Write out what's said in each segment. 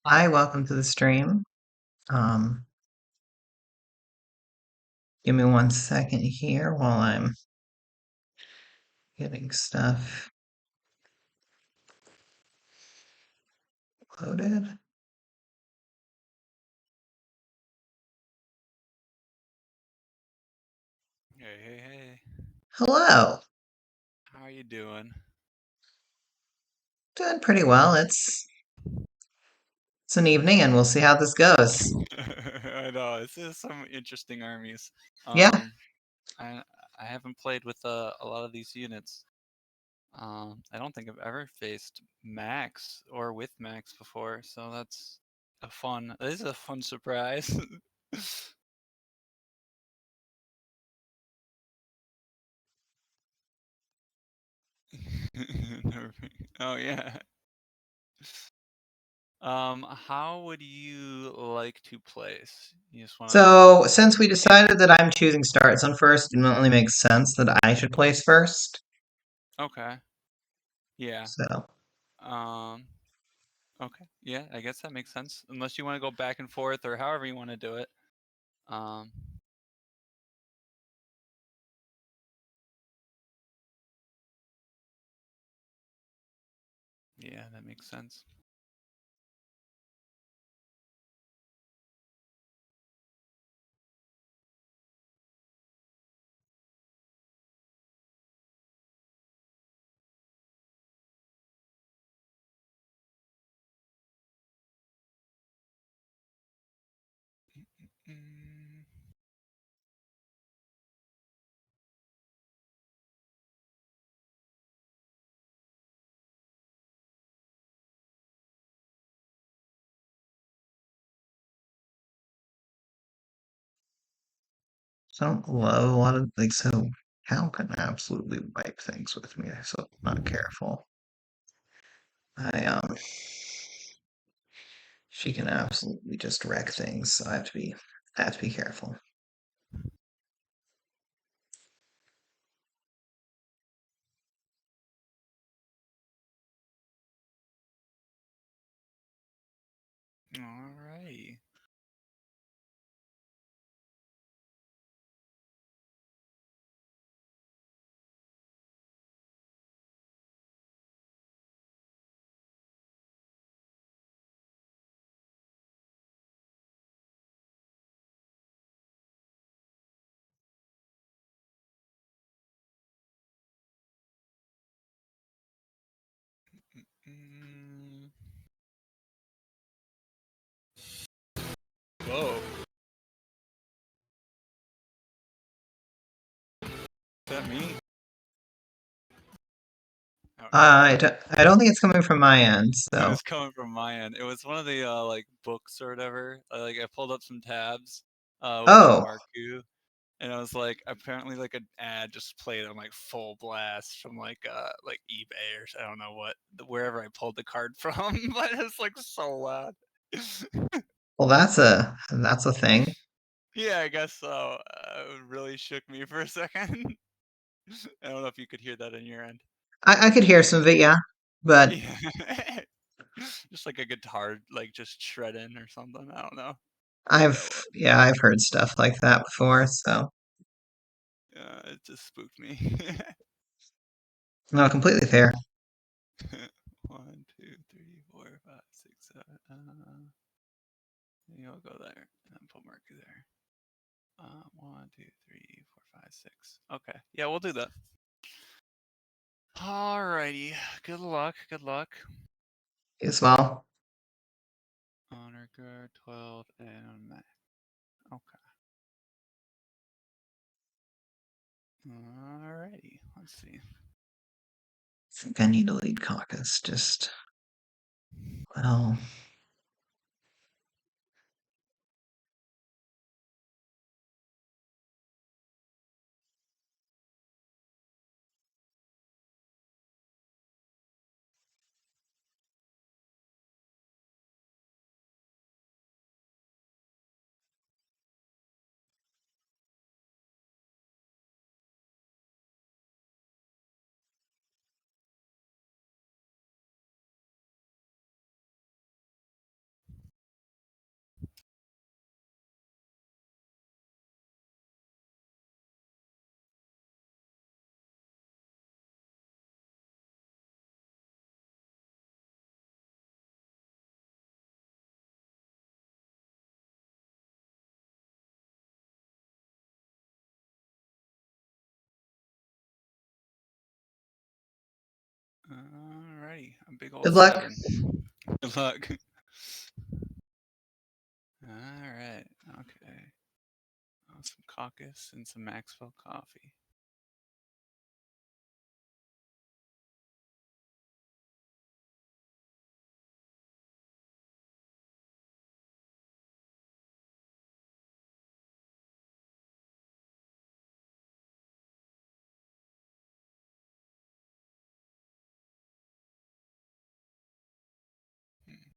Hi, welcome to the stream. Um, Give me 1 second here while I'm getting stuff loaded. Hey, hey, hey. Hello. How you doing? Doing pretty well. It's an evening and we'll see how this goes. I know, this is some interesting armies. Yeah. Um, I I haven't played with a lot of these units. I don't think I've ever faced Max or with Max before, so this is a fun surprise. Oh yeah. How would you like to place? You just wanna So since we decided that I'm choosing start zone first, it only makes sense that I should place first. Okay. Yeah. So Um, okay. Yeah, I guess that makes sense. Unless you want to go back and forth or however you want to do it. Um, yeah, that makes sense. Mm, I don't love a lot of like so Hal can absolutely wipe things with me, so I'm not careful. I She can absolutely just wreck things, so I have to be careful. Alrighty. Mm, whoa. Is that me? Okay. I don't think it's coming from my end, It so. was coming from my end. It was one of the like books or whatever. Like I pulled up some tabs with the Oh, Marku, and I was like, apparently like an ad just played on like full blast from like eBay or I don't know what wherever I pulled the card from, but it's like so loud. well, that's a thing. Yeah, I guess so. It really shook me for a second. I don't know if you could hear that on your end. I could hear some of it, yeah, but Yeah. Just like a guitar, like just shredding or something. I don't know what that was. I've heard stuff like that before, so It just spooked me. no, completely fair. One, two, three, four, five, six, seven. You'll go there and then put Mercury there. One, two, three, four, five, six. Okay. Yeah, we'll do that. Alrighty. Good luck. Good luck. As well. Honor guard 12 and Mac. Okay. Alrighty. Let's see. I think I need to lead caucus. Well, A big old Good luck. 7. Good luck. Alright, okay. Some caucus and some Maxwell coffee. Hmm.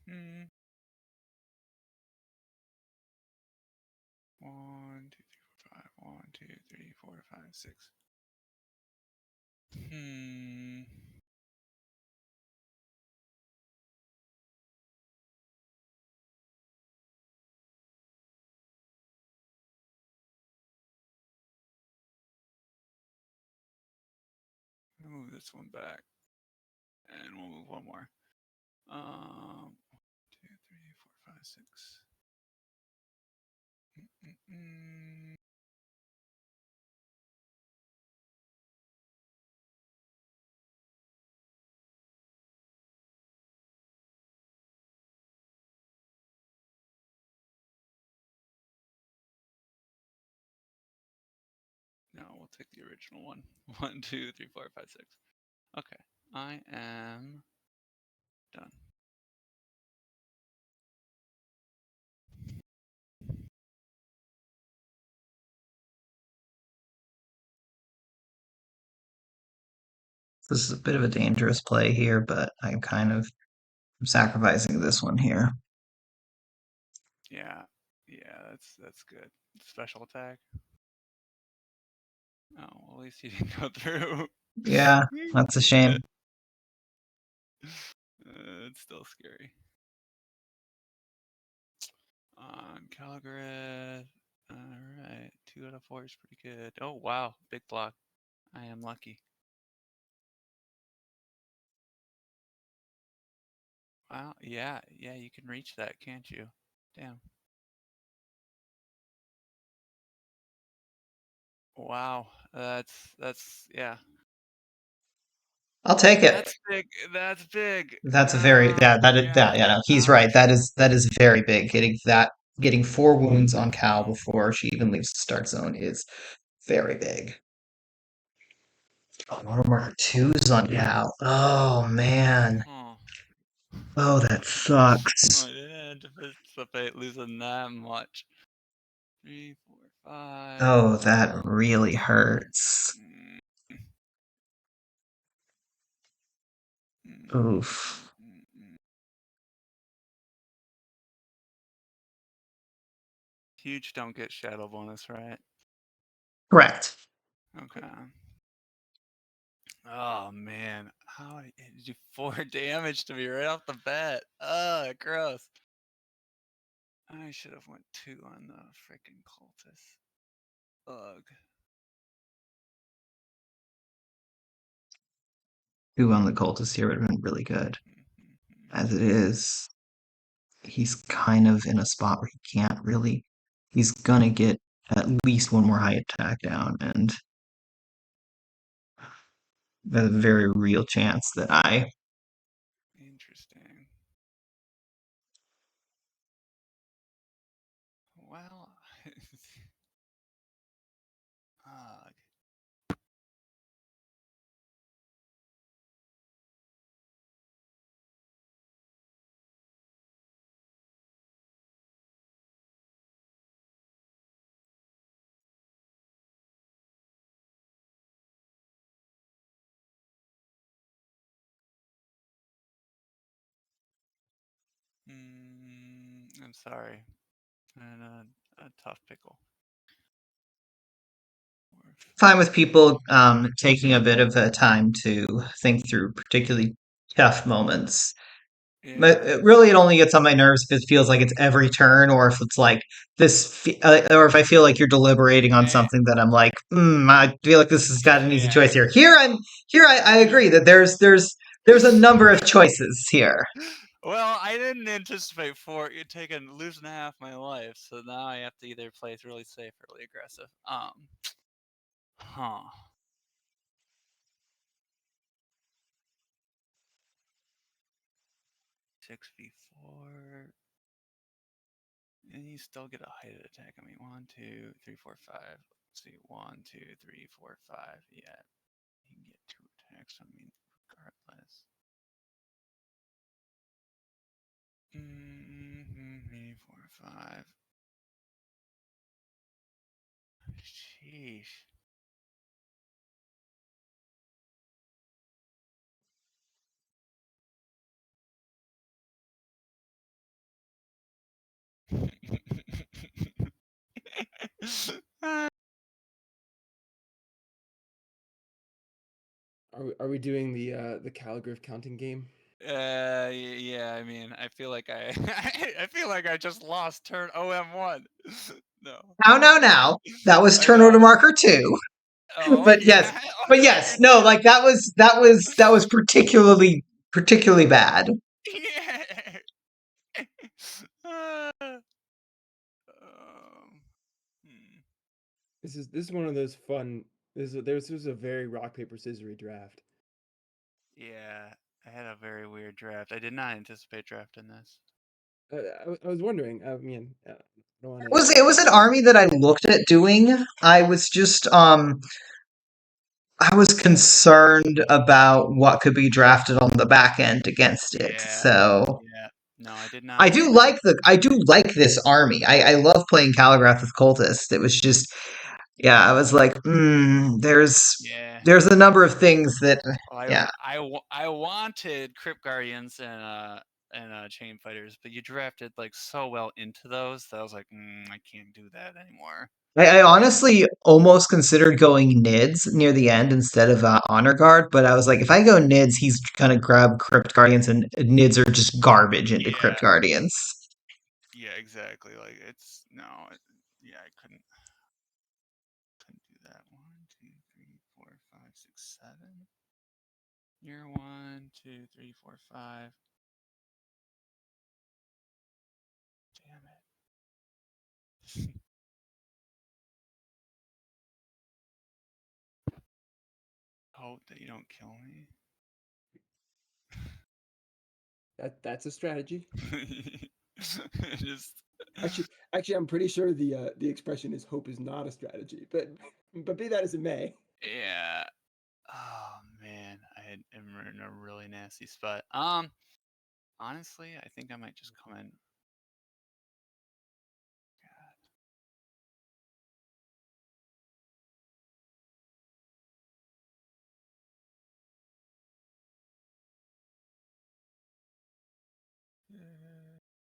Hmm. 1, 2, 3, 4, 5. 1, 2, 3, 4, 5, 6. Hmm. Move this one back. And we'll move one more. 2, 3, 4, 5, 6. Mm-mm-mm. No, we'll take the original one. 1, 2, 3, 4, 5, 6. Okay, I am done. This is a bit of a dangerous play here, but I'm sacrificing this one here. Yeah, yeah, that's good. Special attack. Oh, well, at least he didn't go through. Yeah, that's a shame. It's still scary. On Calgary. Alright, 2 out of 4 is pretty good. Oh, wow, big block. I am lucky. Wow, yeah, you can reach that, can't you? Damn. Wow, yeah. I'll take it. That's big, that's big. That's a very yeah, Yeah, yeah, no, he's right. ouch. That is very big. Getting 4 wounds on Cal before she even leaves the start zone is very big. Oh, one more twos on Cal. Oh man. Oh. Oh, that sucks. I didn't anticipate losing that much. 3, 4, 5. Oh, that really hurts. Mm, mm, Oof. mm. Huge don't get shadow bonus, right? Correct. Okay. Oh man, how did you do 4 damage to me right off the bat? Ugh, gross. I should have went 2 on the freaking cultist. Ugh. 2 on the cultist here would have been really good. As it is, he's kind of in a spot where he can't really. He's gonna get at least one more high attack down, and there's a very real chance that I. Interesting. Well, ugh. I'm sorry. And a tough pickle. Fine with people taking a bit of a time to think through particularly tough moments. But Yeah. really, it only gets on my nerves if it feels like it's every turn, or if it's like or if I feel like you're deliberating on Eh, something that I'm like, I feel like this has got an easy yeah. choice here. I agree that there's a number of choices here. Well, I didn't anticipate you taking losing half my life, so now I have to either play it really safe or really aggressive. Huh. 6v4. And you still get a height attack. I mean, one, two, three, four, five. Let's see, one, two, three, four, five. Yeah, you can get two attacks. I mean, regardless. Three, four, five. Sheesh. Are we doing the calligraph counting game? Yeah. I mean, I feel like I feel like I just lost turn OM1. No, Now. That was I turn order know. marker two. Oh But yes, yeah, but on yes, marker no, two. like that was particularly bad. Yeah. um, hmm. This is one of those fun. This was a very rock paper scissors draft. Yeah, I had a very weird draft. I did not anticipate drafting this. I was wondering. I mean, I don't want to. It was an army that I looked at doing. I was just I was concerned about what could be drafted on the back end against it. Yeah, So yeah. No, I did not expect. I do like this army. I love playing Calligrath with Cultist. It was just yeah, I was like, Yeah. there's a number of things that Well, yeah. I wanted Crypt Guardians and Chain Fighters, but you drafted like so well into those that I was like, I can't do that anymore. I And honestly almost considered going Nids near the end instead of Honor Guard, but I was like, if I go Nids, he's gonna grab Crypt Guardians, and Nids are just garbage into Crypt yeah, Guardians. yeah, exactly. Like it's no, yeah, I couldn't do that. One, two, three, four, five, six, seven. You're one, two, three, four, five. Damn it. Hope that you don't kill me. That's a strategy. Just Actually, I'm pretty sure the expression is "hope is not a strategy." But be that as it may, yeah. Oh man, am in a really nasty spot. Honestly, I think I might just come in.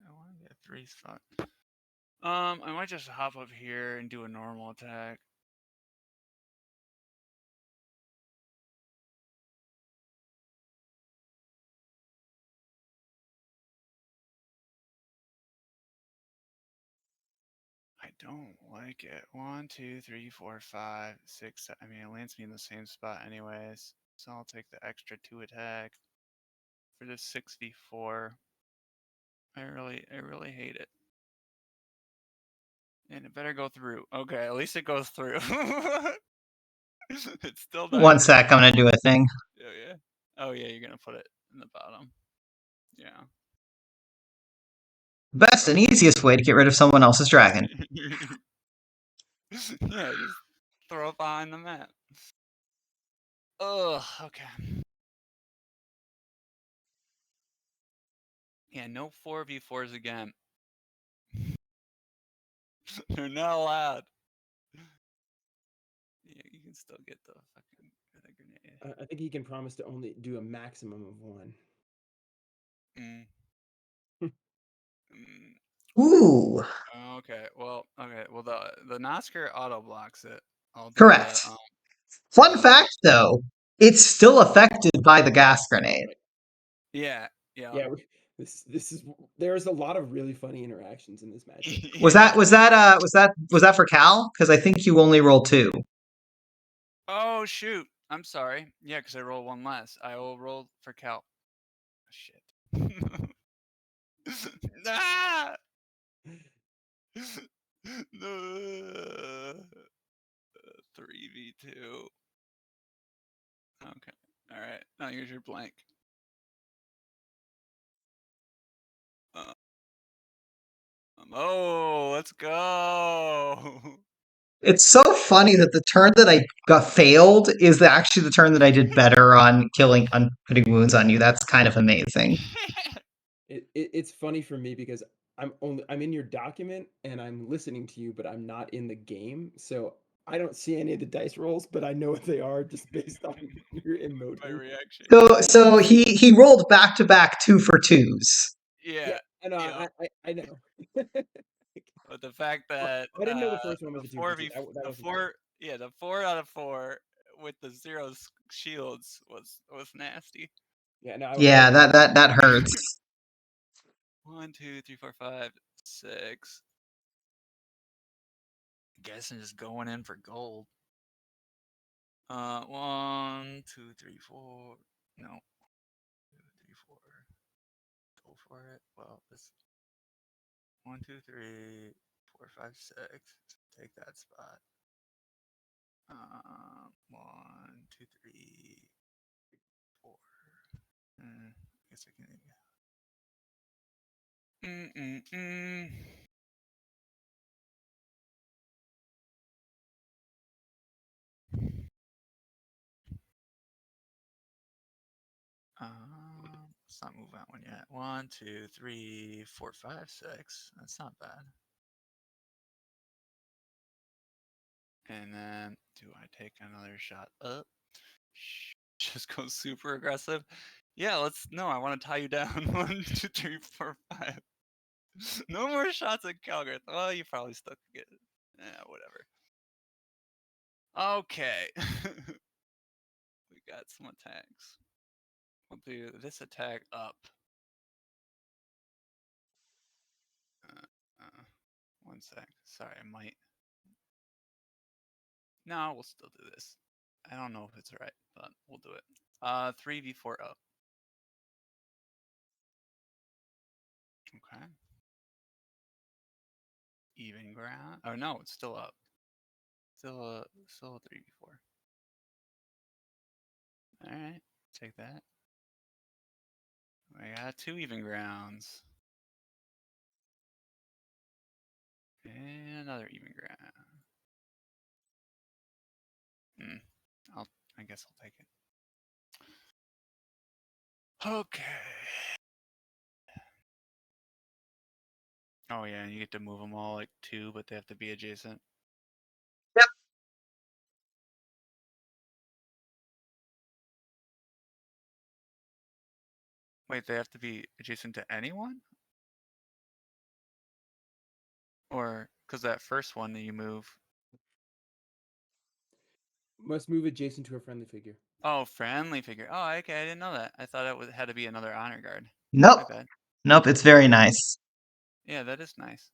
I want to get a 3 spot. I might just hop up here and do a normal attack. I don't like it. One, two, three, four, five, six. I mean, it lands me in the same spot anyways, so I'll take the extra 2 attack for this 6v4. I really hate it. And it better go through. Okay, at least it goes through. It's still One dying. sec, I'm gonna do a thing. Oh yeah. Oh yeah, you're gonna put it in the bottom. Yeah. Best and easiest way to get rid of someone else's dragon. Yeah, just throw it behind the map. Ugh, okay. Yeah, no 4v4s again. They're not allowed. Yeah, you can still get the fucking grenade. I think he can promise to only do a maximum of one. Mm. Ooh, Okay. Well. Okay. Well, the Nosker auto blocks it. I'll do correct. the Fun uh. fact though, it's still affected by the gas grenade. Yeah. Yeah. Yeah, this is there's a lot of really funny interactions in this matchup. Was Yeah. that for Cal? Because I think you only rolled two. Oh shoot! I'm sorry. Yeah, because I rolled one less. I will roll for Cal. Shit. Ah! No. 3v2. Okay. All right. Now here's your blank. Oh, let's go. It's so funny that the turn that I got failed is actually the turn that I did better on putting wounds on you. That's kind of amazing. It's funny for me because I'm in your document and I'm listening to you, but I'm not in the game, so I don't see any of the dice rolls, but I know what they are just based on your My emoting. reaction. So he rolled back to back 2 for 2s. Yeah, Yeah. I know, Yeah. I know. But the fact Well, that I didn't know the first one was the a 2 for four 2. v That the wasn't clear. four yeah the 4 out of 4 with the zero shields was nasty. Yeah, no, I Yeah, wasn't. that hurts. 1, 2, 3, 4, 5, 6. Guessing just going in for gold. 1, 2, 3, 4. No. 2, 3, 4. Go for it. Well, this 1, 2, 3, 4, 5, 6. Take that spot. 1, 2, 3, 4. I guess I can. Mm-mm-mm. Let's not move that one yet. 1, 2, 3, 4, 5, 6. That's not bad. And then, do I take another shot up? Just go super aggressive. Yeah, let's. No, I want to tie you down. 1, 2, 3, 4, 5. No more shots at Calgary. Well, you probably still could get it. Whatever. Okay. We got some attacks. We'll do this attack up. Uh, 1 sec. Sorry, I might. No, we'll still do this. I don't know if it's right, but we'll do it. 3v4 up. Okay. Even ground. Oh no, it's still up. Still a 3v4. All right, take that. We got 2 even grounds. And another even ground. I guess I'll take it. Okay. Oh yeah, and you get to move them all like 2, but they have to be adjacent. Yep. Wait, they have to be adjacent to anyone? Or because that first one that you move. Must move adjacent to a friendly figure. Oh, friendly figure. Oh, okay, I didn't know that. I thought it had to be another honor guard. Nope. My bad. Nope, it's very nice. Yeah, that is nice.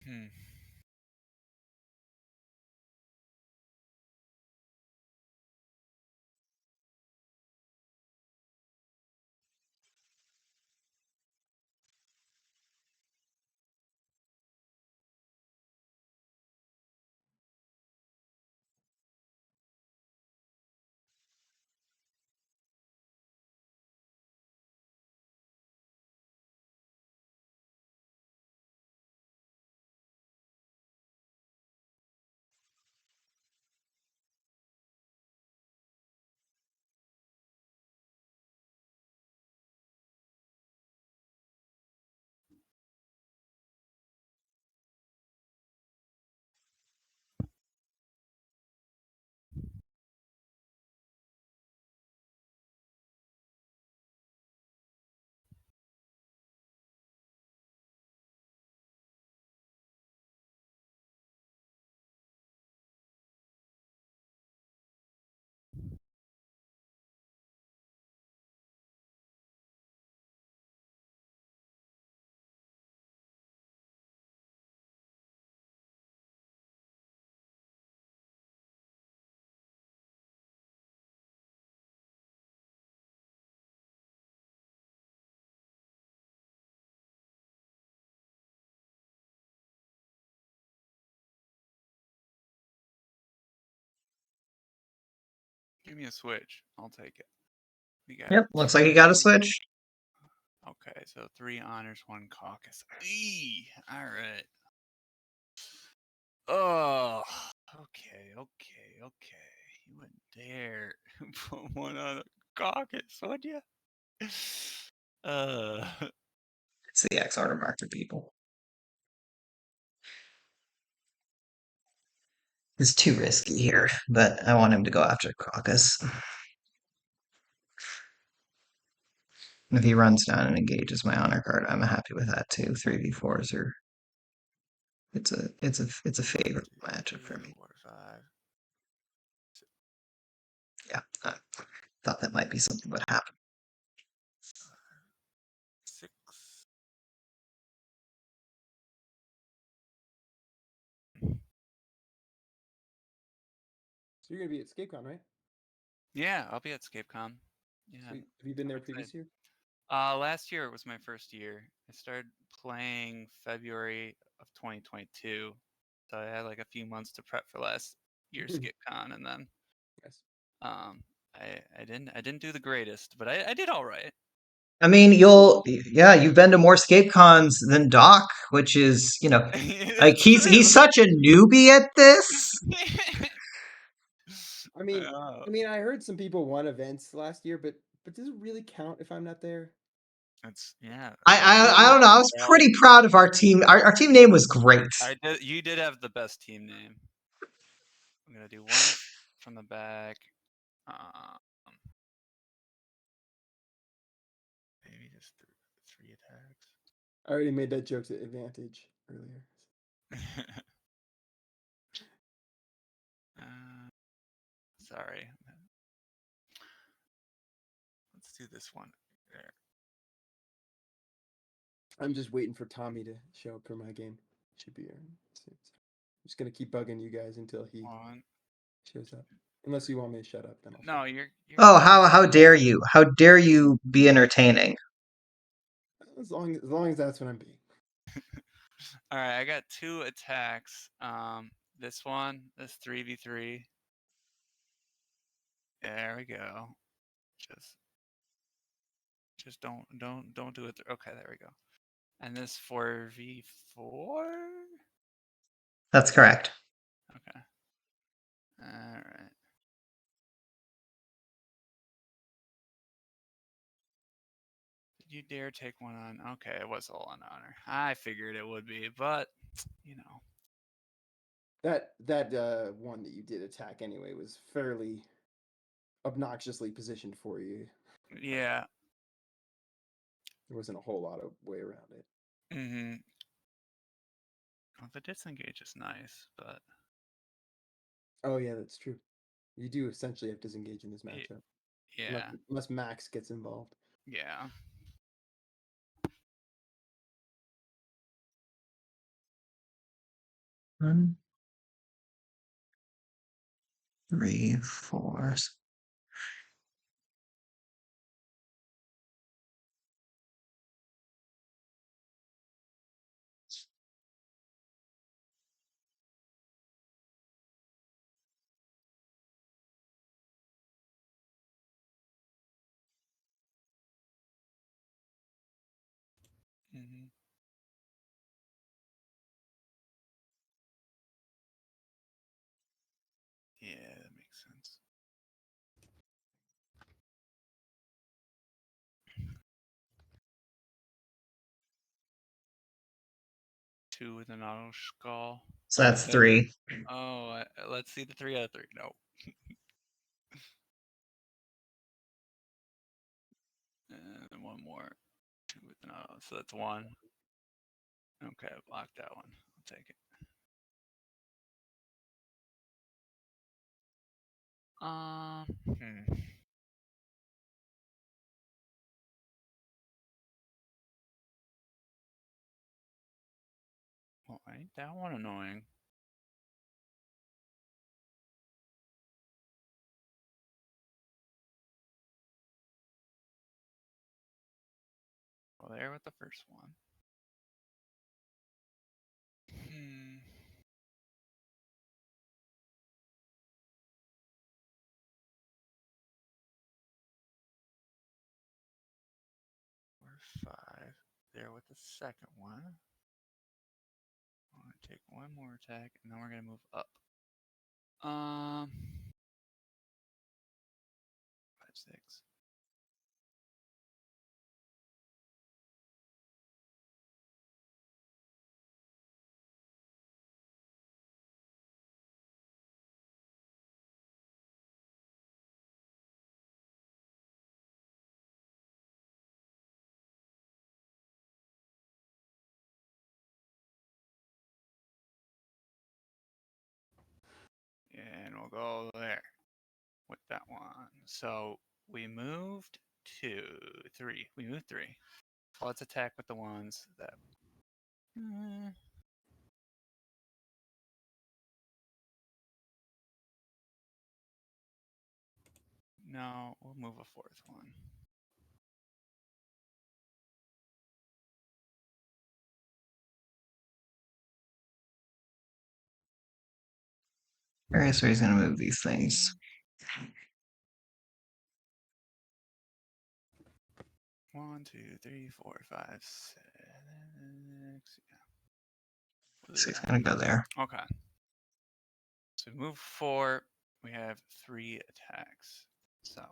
Hmm. Give me a switch. I'll take it. We got Yep, looks like you got a switch. Okay, so 3 honors, 1 caucus. Eee! Alright. Oh, okay. You wouldn't dare put one on a caucus, would you? Uh, It's the X order marker, people. It's too risky here, but I want him to go after Caucus. If he runs down and engages my honor card, I'm happy with that too. 3v4s are it's a favorite 1, 2, matchup 3, for me. 4, 5, Yeah, I thought that might be something would happen. 6. So you're gonna be at ScapeCon, right? Yeah, I'll be at ScapeCon. Yeah. Sweet. Have you been there I'm previous excited. year? Last year was my first year. I started playing February of 2022, so I had like a few months to prep for last year's SkipCon, and then Yes. I didn't do the greatest, but I did all right. I mean, you've been to more Scape Cons than Doc, which is, like That's he's true. such a newbie at this. I mean, Oh, I heard some people won events last year, but does it really count if I'm not there? yeah. I don't know. I was pretty proud of our team. Our team name was great. You did have the best team name. I'm gonna do one from the back. Um, maybe just 3 attacks. I already made that joke to Advantage earlier. Sorry. Let's do this one. There. I'm just waiting for Tommy to show up for my game. Should be here. I'm just gonna keep bugging you guys until he 1. shows up. Unless you want me to shut up, then I'll. No, you're Oh, how dare you? How dare you be entertaining? As long as that's what I'm being. All right. I got 2 attacks. This one, this 3v3. There we go. Just don't do it. Okay, there we go. And this 4v4. That's correct. Okay. All right. Did you dare take one on? Okay, it was all on honor. I figured it would be, but you know. That one that you did attack anyway was fairly obnoxiously positioned for you. Yeah. There wasn't a whole lot of way around it. Mm-hmm. Well, the disengage is nice, but Oh yeah, that's true. You do essentially have disengage in this matchup. yeah. Unless Max gets involved. Yeah. One, 3, 4. Mm-hmm. Yeah, that makes sense. Two with an auto skull. So that's 3. Oh, let's see the 3 out of 3. No. And one more. 2 with an auto. So that's 1. Okay, I blocked that one. I'll take it. Hmm. Well, ain't that one annoying? Well, there with the first one. Hmm. there with the second one. I'm going to take one more attack, and then we're going to move up. 5, 6. And we'll go there with that one. So we moved 2, 3. We moved 3. Let's attack with the ones that. No, we'll move a 4th one. Curious where he's gonna move these things. 1, 2, 3, 4, 5, 6. Yeah. We'll So do he's that. gonna go there. Okay. So move 4. We have 3 attacks. So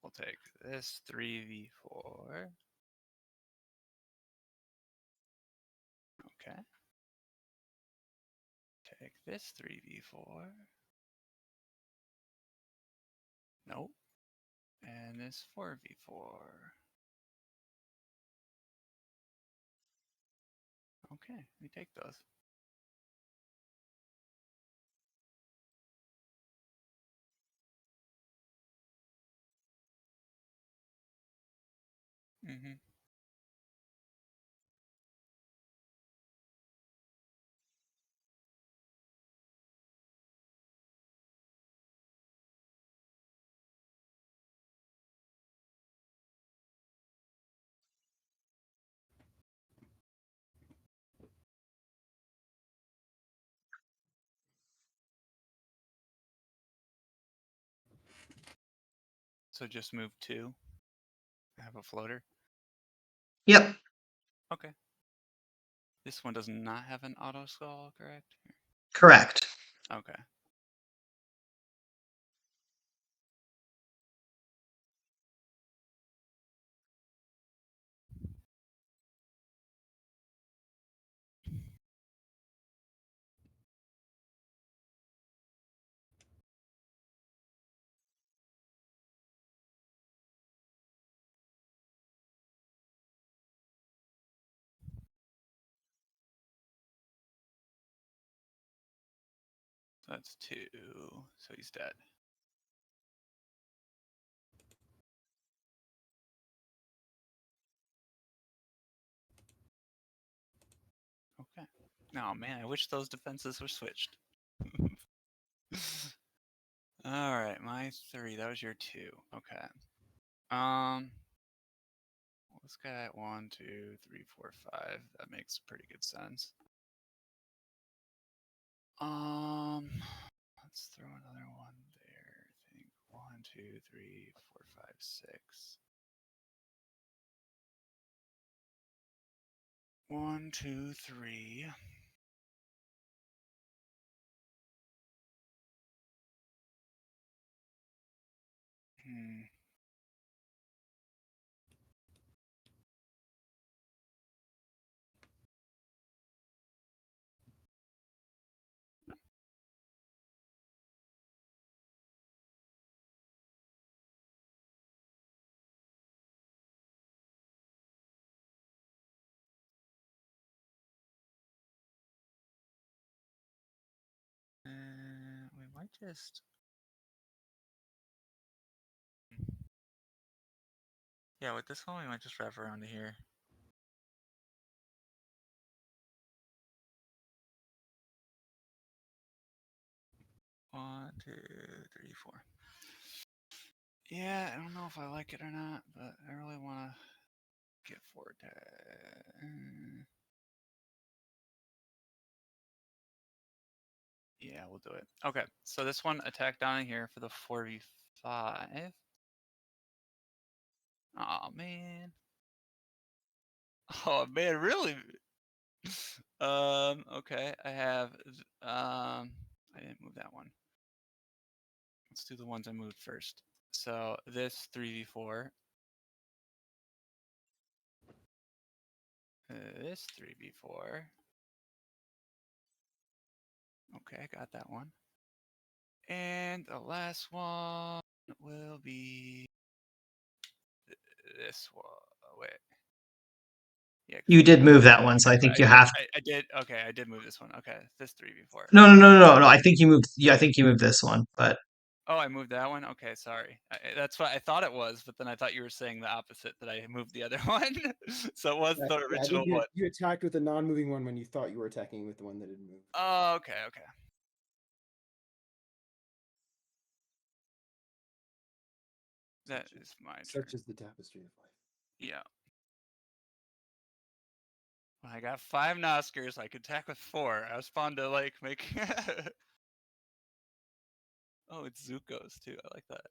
we'll take this 3v4. Okay. Take this 3v4. Nope. And this 4v4. Okay, we take those. Mm-hmm. So just move 2. Have a floater. Yep, Okay. This one does not have an auto skull, correct? correct. Okay. So that's 2. So he's dead. Okay. Oh man, I wish those defenses were switched. All right, my 3. That was your 2. Okay. This guy at 1, 2, 3, 4, 5. That makes pretty good sense. Let's throw another one there. I think 1, 2, 3, 4, 5, 6. 1, 2, 3. Hmm. We might just. Yeah, with this one, we might just wrap around to here. One, two, three, 4. Yeah, I don't know if I like it or not, but I really want to get forward to. Yeah, we'll do it. Okay, so this one attack down here for the 4v5. Oh man. Oh man, really? Okay, I have I didn't move that one. Let's do the ones I moved first. So this 3v4. This 3v4. Okay, I got that one. And the last one will be this one. Oh, wait. Yeah, You did move that one, so I think you have. I did. Okay, I did move this one. Okay, this 3v4. No, no, no, no, no. I think you moved. Yeah, I think you moved this one, but Oh, I moved that one? Okay, sorry. That's what I thought it was, but then I thought you were saying the opposite, that I moved the other one. So it was Yeah, the yeah, I original think one. you attacked with a non-moving one when you thought you were attacking with the one that didn't move. Oh, okay, okay. That is my turn. Such is the tapestry of life. Yeah. Well, I got 5 Noskers. I could attack with 4. I was fun to like make. Oh, it's Zuko's too. I like that.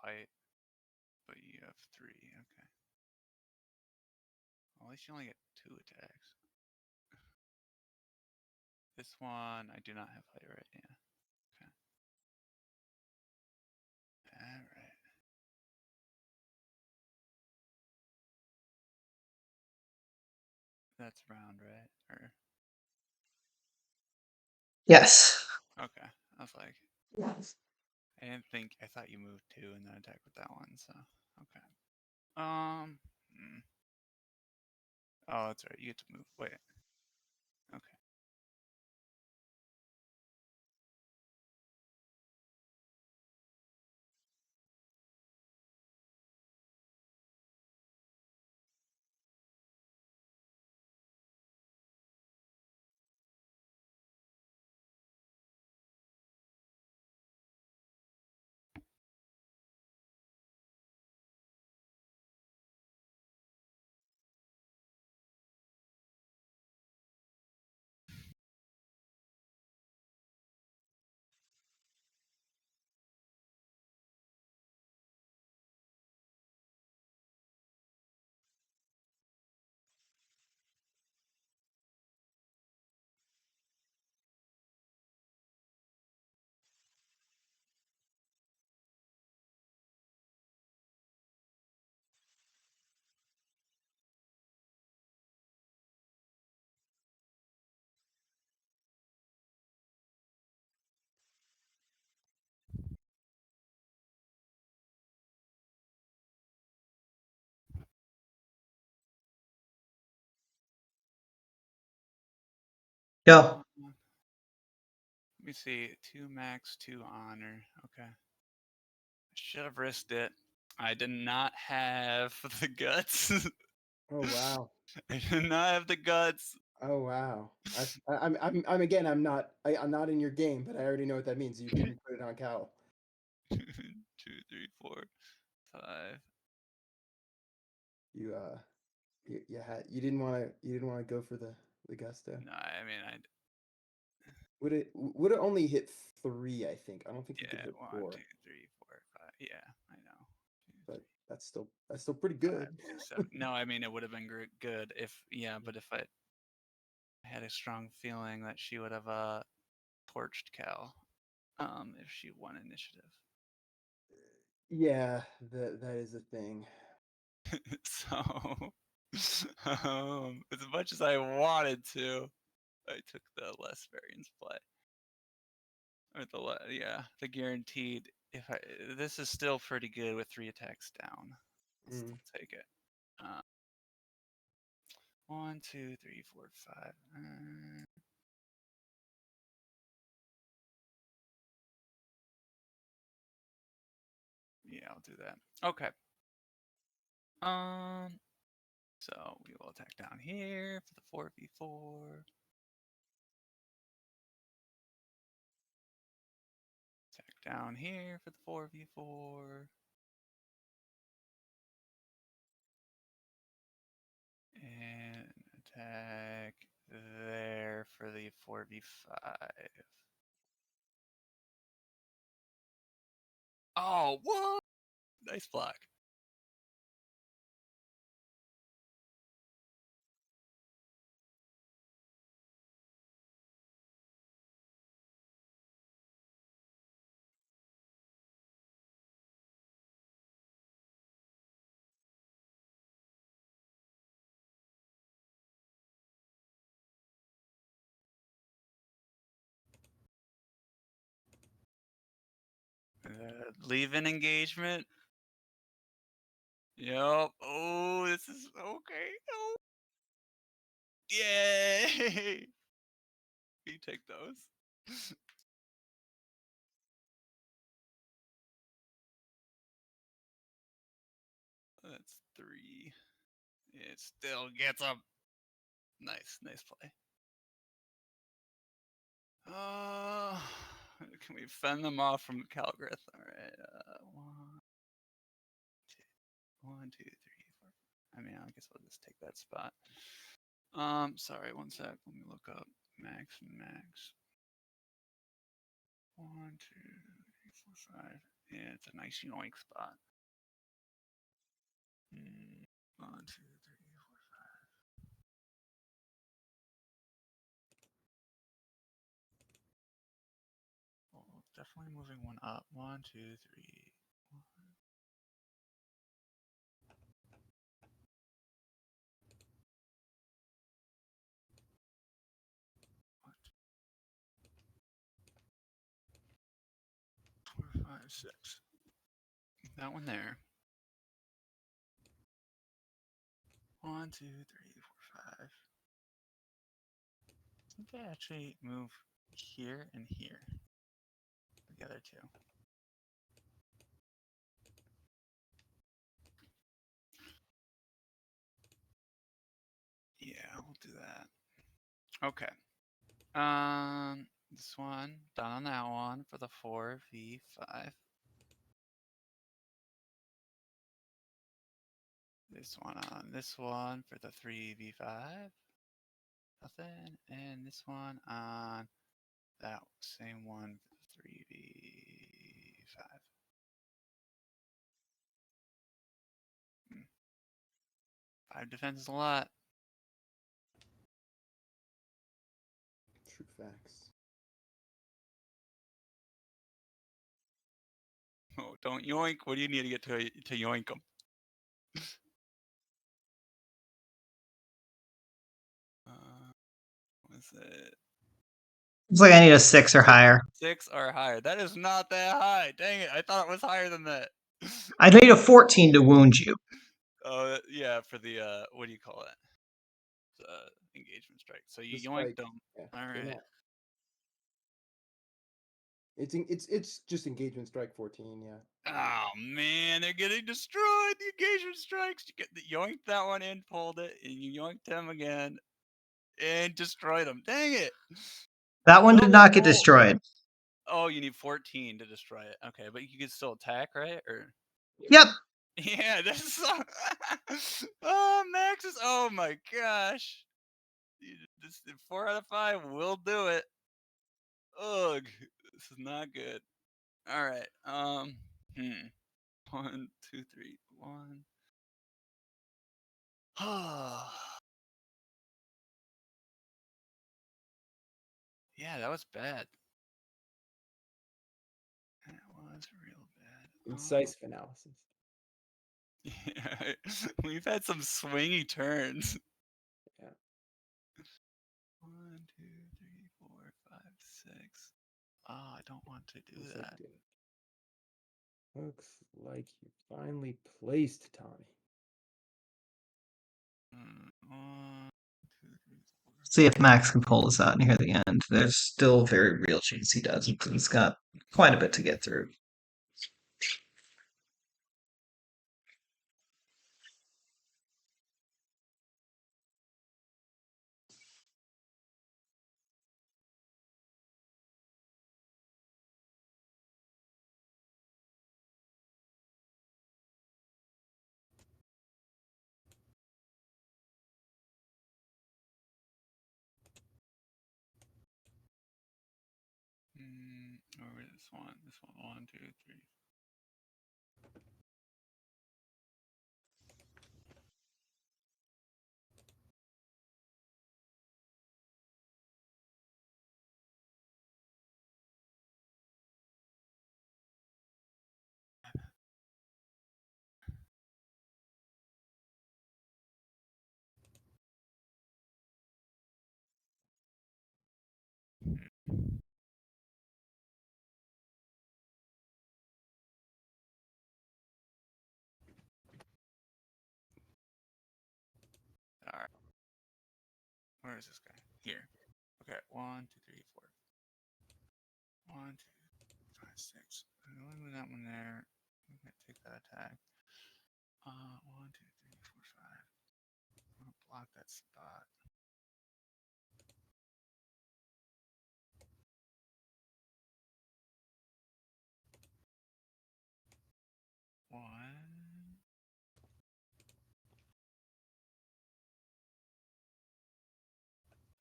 Height, but you have 3. Okay. Well, at least you only get 2 attacks. This one, I do not have height right. Yeah. Okay. All right. That's round, right? Or yes. okay. I was like, I didn't think. I thought you moved 2 and then attack with that one. So okay. Hmm. Oh, that's right. You get to move. Wait. Okay. Go. Let me see. 2 max, 2 honor. Okay. I should have risked it. I did not have the guts. Oh wow. I did not have the guts. Oh wow. I'm again. I'm not in your game, but I already know what that means. You didn't put it on Cal. 2, 3, 4, 5. You you didn't want to go for the gusto. No, I mean, Would it only hit 3? I think. I don't think you could yeah, hit 1, 4, 2, 3, 4, 5. Yeah, I know. 2, but 3, that's still pretty 5, good. 6, 7. No, I mean, it would have been good if, yeah, but if I had a strong feeling that she would have torched Cal, if she won initiative. Yeah, that is a thing. So As much as I wanted to, I took the less variance play. Or the guaranteed. This is still pretty good with 3 attacks down. I'll still take it. 1, 2, 3, 4, 5. Yeah, I'll do that. Okay. So we will attack down here for the 4v4. Attack down here for the 4v4. And attack there for the 4v5. Oh, what? Nice block. Leave an engagement. Yep. Oh, this is okay. Oh. Yay! You take those. That's 3. It still gets up. Nice play. Can we fend them off from Calgrith? All right. 1, 2, 3, 4. I mean, I guess I'll just take that spot. Sorry, 1 sec. Let me look up max. 1, 2, 3, 4, 5. Yeah, it's a nice yoink spot. 1, 2, 3, 4, 5. Well, definitely moving one up. 1, 2, 3. 4, 5, 6. That one there. 1, 2, 3, 4, 5. I think I actually move here and here. The other 2. Yeah, we'll do that. Okay. This one done on that one for the 4v5. This one on this one for the 3v5. Nothing. And this one on that same one for the 3v5. 5 defense is a lot. True facts. Oh, don't yoink. What do you need to get to yoink them? What's it? It's like I need a 6 or higher. 6 or higher. That is not that high. Dang it. I thought it was higher than that. I need a 14 to wound you. Oh, yeah, for the, what do you call it? Engagement strike. So you yoinked them. Yeah, All right. It's just engagement strike 14, yeah. Oh man, they're getting destroyed. The engagement strikes. You yoinked that one in, pulled it, and you yoinked him again, and destroyed him. Dang it! That one did Double not get pull. destroyed. Oh, you need 14 to destroy it. Okay, but you can still attack, right? Or Yep. yeah, that's oh Max is. Oh my gosh. This 4 out of 5 will do it. Ugh, this is not good. All right. 1, 2, 3, 1. Yeah, that was bad. That was real bad. Incisive analysis. Yeah, we've had some swingy turns. Yeah. 1, 2, 3, 4, 5, 6. Oh, I don't want to do that. Looks like you finally placed, Tommy. 1, 2, 3, 4. See if Max can pull this out near the end. There's still a very real chance he does, because he's got quite a bit to get through. Over this one. This one. 1, 2, 3. All right. Where is this guy? Here. Okay. 1, 2, 3, 4. 1, 2, 5, 6. I'm gonna move that one there. I'm gonna take that attack. 1, 2, 3, 4, 5. I'm gonna block that spot. 1.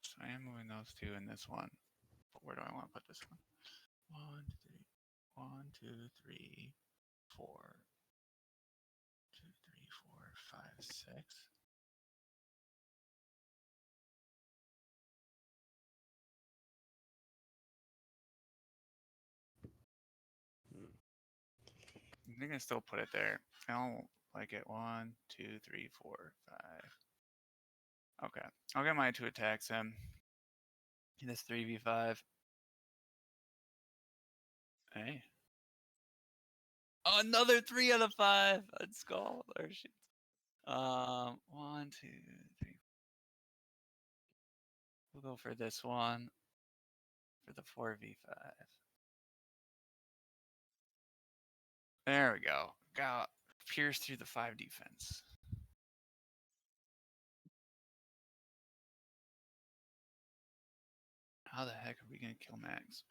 So I am moving those two in this one. But where do I want to put this one? 1, 2, 3. 1, 2, 3, 4. 2, 3, 4, 5, 6. I think I still put it there. I don't like it. 1, 2, 3, 4, 5. Okay. I'll get my 2 attacks in. This 3v5. Hey. Another 3 out of 5. Let's go. There she is. 1, 2, 3. We'll go for this one. For the 4v5. There we go. Got pierce through the 5 defense. How the heck are we gonna kill Max?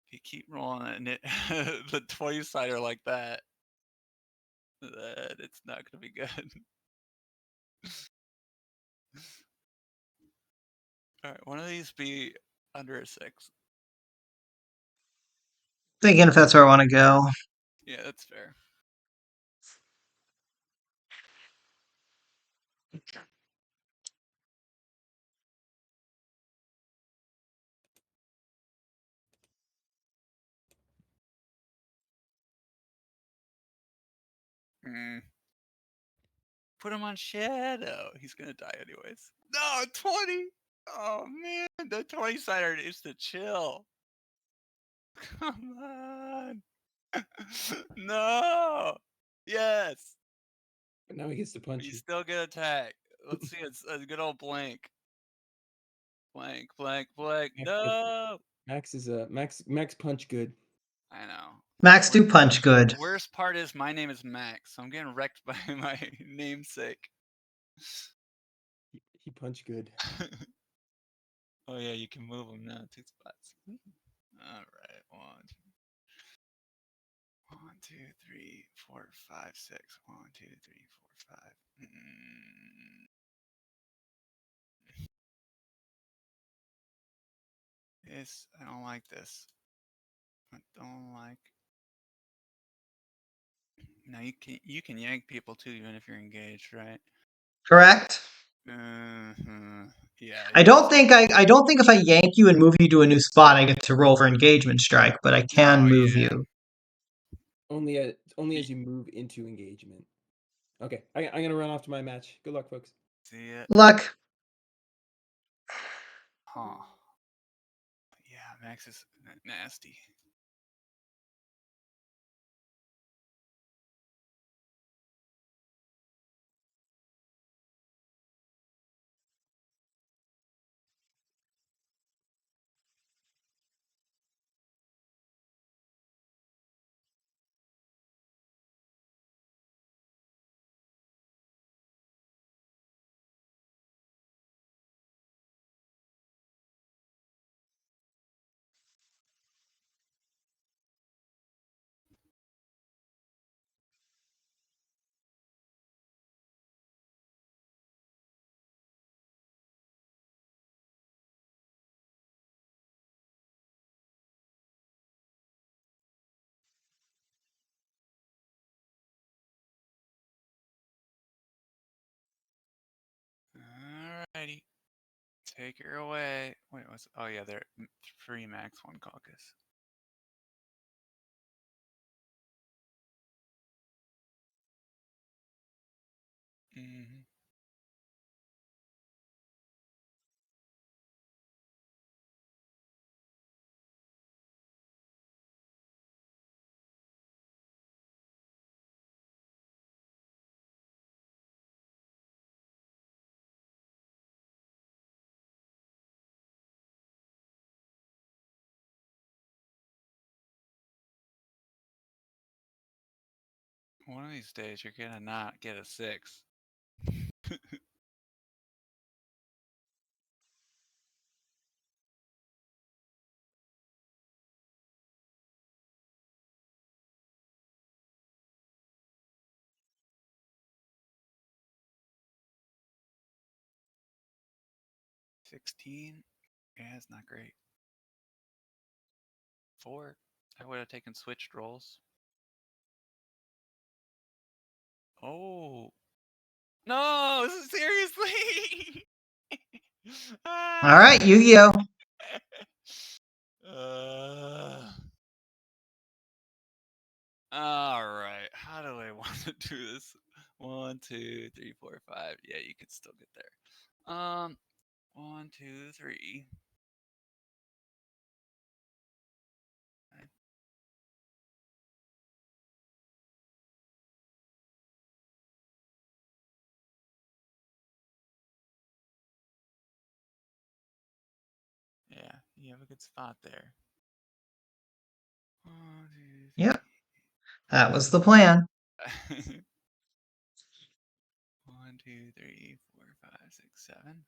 If you keep rolling it, the 20-sider like that, then it's not gonna be good. Alright, one of these be under a 6. Thinking if that's where I want to go. Yeah, that's fair. Put him on Shadow. He's gonna die anyways. No, 20! Oh man, the 20-sider is to chill. Come on. No! Yes! But now he gets to punch You you. still get attack. Let's see, it's a good old blank. Blank, blank, blank. No! Max is Max punch good. I know. Max do punch good. Worst part is my name is Max, so I'm getting wrecked by my namesake. He punch good. Oh yeah, you can move him now 2 spots. Alright, 1, 2, 3, 4, 5, 6. 1, 2, 3, 4, 5. This, I don't like this. I don't like. Now you can yank people too, even if you're engaged, right? Correct? Yeah. I don't think if I yank you and move you to a new spot, I get to roll for engagement strike, but I can move you. Only only as you move into engagement. Okay, I'm gonna run off to my match. Good luck, folks. See it. Luck. Huh. Yeah, Max is nasty. Alrighty. Take her away. Wait, what's... Oh, yeah, they're free Max 1 caucus. Mm-hmm. One of these days, you're gonna not get a 6. 16? Yeah, it's not great. 4? I would have taken switched rolls. Oh. No, seriously! All right, Yu-Gi-Oh. All right. How do I want to do this? 1, 2, 3, 4, 5. Yeah, you can still get there. 1, 2, 3. Yeah, you have a good spot there. 1, 2, Yep, that was the plan. 3. 1, 2, 3, 4, 5, 6, 7.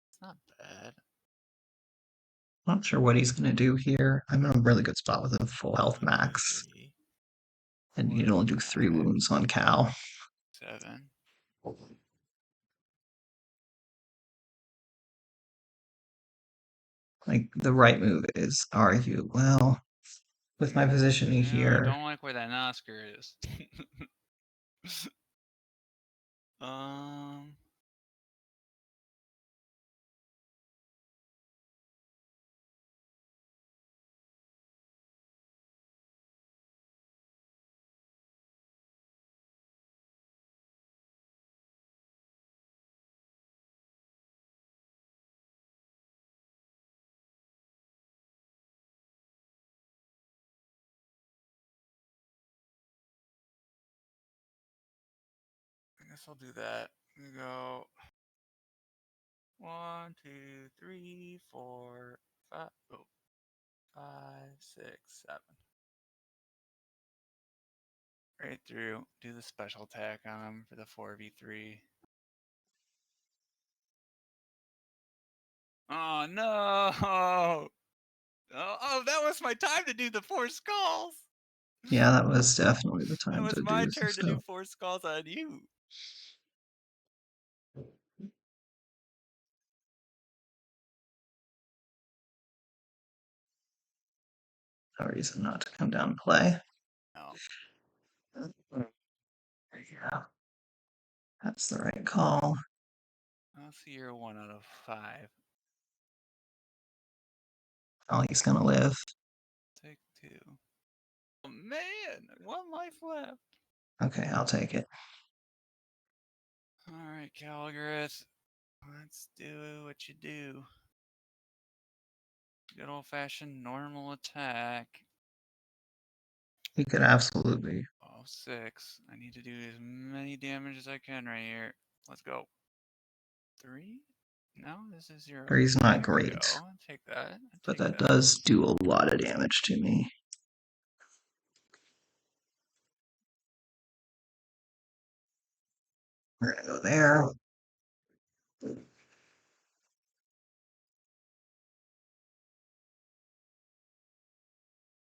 It's not bad. Not sure what he's going to do here. I'm in a really good spot with a full health 1, 2, max. 3, And 4, you can only do 3 5, wounds on Cal. 7. Like, the right move is argue, well, with my positioning No, I here, don't like where that Nosker is. um. I guess I'll do that. We go 1, 2, 3, 4, 5. Oh, 5, 6, 7. Right through. Do the special attack on him for the 4v3. Oh no! Oh, that was my time to do the 4 skulls. yeah, that was definitely the That time was to my do some turn to do stuff. 4 skulls on you. No reason not to come down and play. No. Yeah, that's the right call. I'll see you're 1 out of 5. Oh, he's gonna live. Take 2. Man, 1 life left. Okay, I'll take it. All right, Calgareth. Let's do what you do. Good old-fashioned normal attack. You could absolutely. Oh, 6. I need to do as many damage as I can right here. Let's go. 3? No, this is 0. Three's not There we great, go. I'll take that. but that does do a lot of damage to me. We're gonna go there.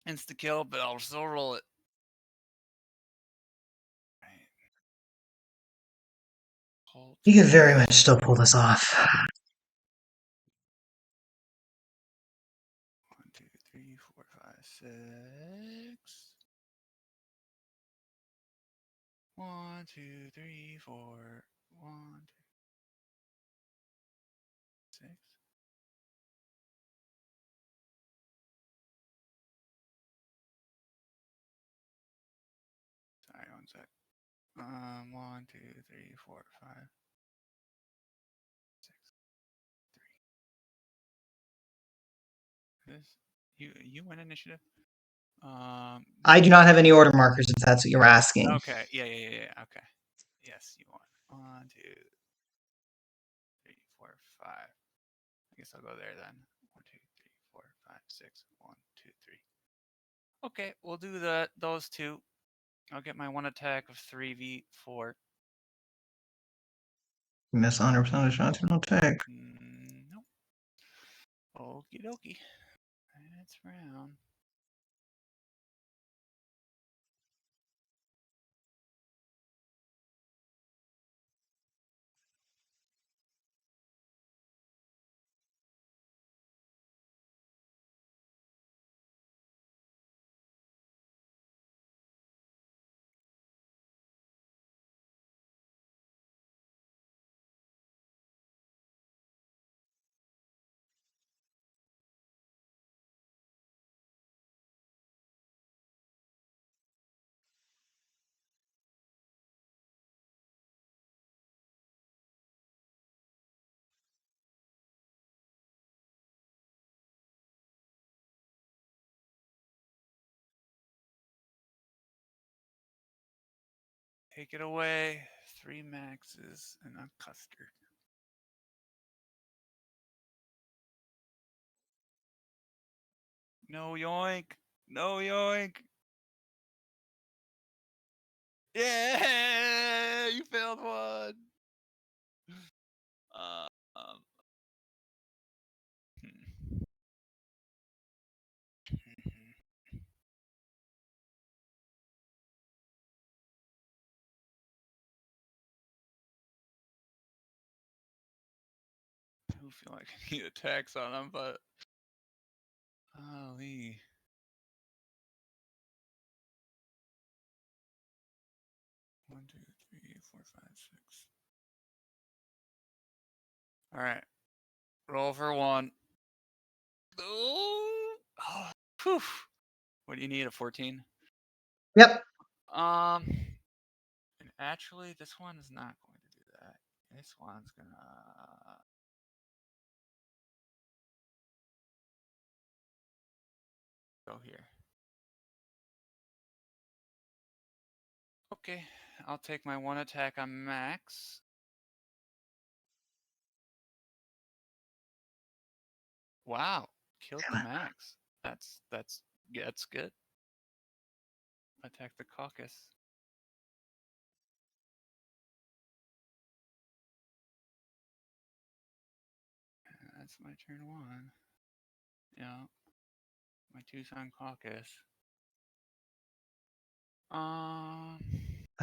Insta kill, but I'll still roll it. Right. You could very much still pull this off. 1, 2, 3, 4, 5, 6. 1, 2, 3, 4. 1, 2, 6. Sorry, 1 sec. 1, 2, 3, 4, 5, 6, 3. This you win initiative. I do not have any order markers if that's what you're asking. Okay. Yeah. Okay. Yes, you won. 1, 2, 3, 4, 5. I guess I'll go there then. 1, 2, 3, 4, 5, 6. 1, 2, 3. Okay, we'll do those two. I'll get my 1 attack of 3v4. You miss 100% of the shots you don't take. Nope. Okie dokie. That's round. Take it away. 3 maxes and a custard. No yoink. No yoink. Yeah, you failed 1. Um, I do feel like I need attacks on him, but golly. One, two, three, four, five, six. All right, roll for 1. Oh, whew. What do you need? A 14? Yep. And actually, this one is not going to do that. This one's gonna go here. Okay, I'll take my 1 attack on Max. Wow, killed the Max. That's good. Attack the caucus. That's my turn 1. Yeah, my Tucson caucus. I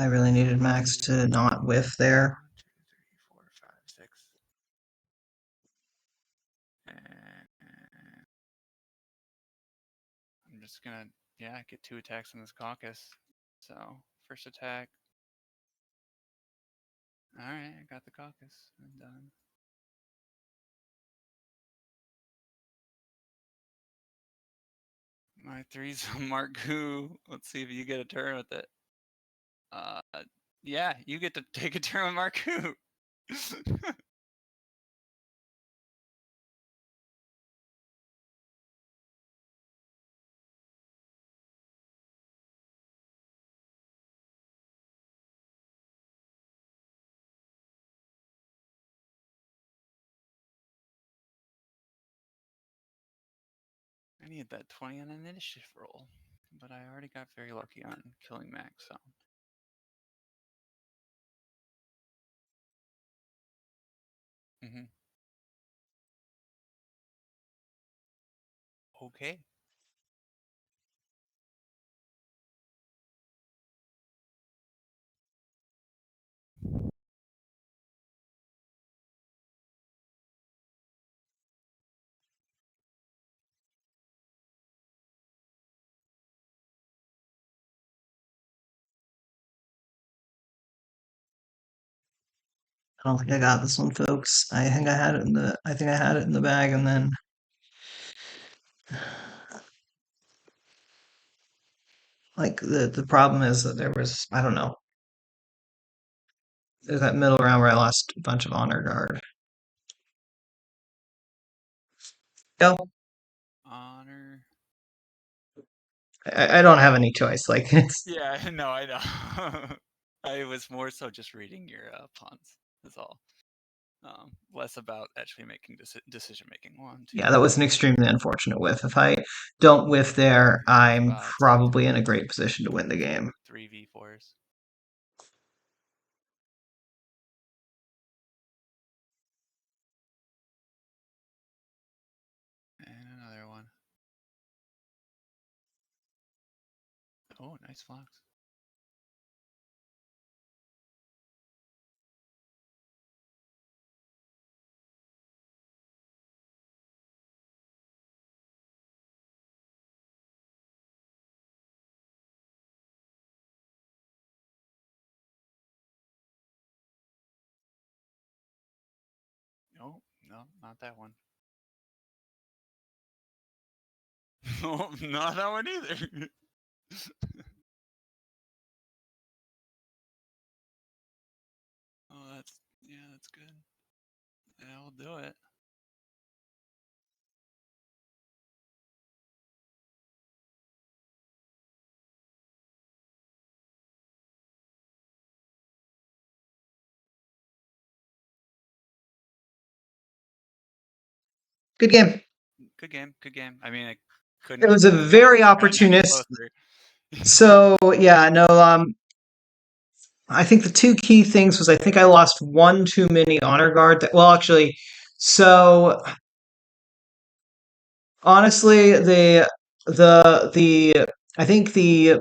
really needed Max to not whiff there. 1, 2, 3, 4, 5, 6. And I'm just gonna, get 2 attacks on this caucus. So, first attack. Alright, I got the caucus. I'm done. My 3's a Marku. Let's see if you get a turn with it. Yeah, you get to take a turn with Marku. I need that 20 on an initiative roll, but I already got very lucky on killing Max, so. Okay. I don't think I got this one, folks. I think I had it in the bag, and then like the problem is that there was, I don't know, there's that middle round where I lost a bunch of honor guard. Go. Honor. I don't have any choice. Like it's Yeah, no, I know. I was more so just reading your pawns. That's all. Less about actually making decision making. 1, 2. yeah, that was an extremely unfortunate whiff. If I don't whiff there, I'm Spots, probably in a great position to win the game. 3 V4s. And another one. Oh, nice flocks. Oh, no, not that one. No, not that one either. Oh, that's good. Yeah, we'll do it. Good game. Good game. Good game. I mean, I It couldn't was a have very gotten any opportunist. closer. So yeah, no. I think the two key things was I think I lost one too many honor guard. Well, actually, so honestly, the I think the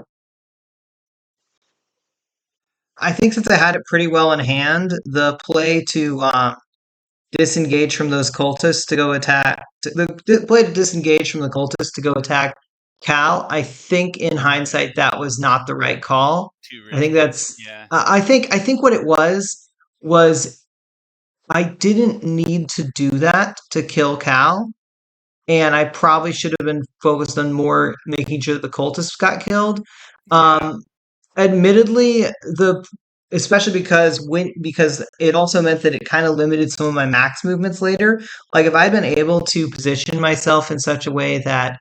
I think since I had it pretty well in hand, the play to disengage from those cultists to go attack the play to disengage from the cultists to go attack Cal. I think in hindsight that was not the right call. Too I think risky. that's Yeah. I think what it was I didn't need to do that to kill Cal. And I probably should have been focused on more making sure that the cultists got killed. Yeah. Admittedly, the especially because it also meant that it kind of limited some of my max movements later. Like if I'd been able to position myself in such a way that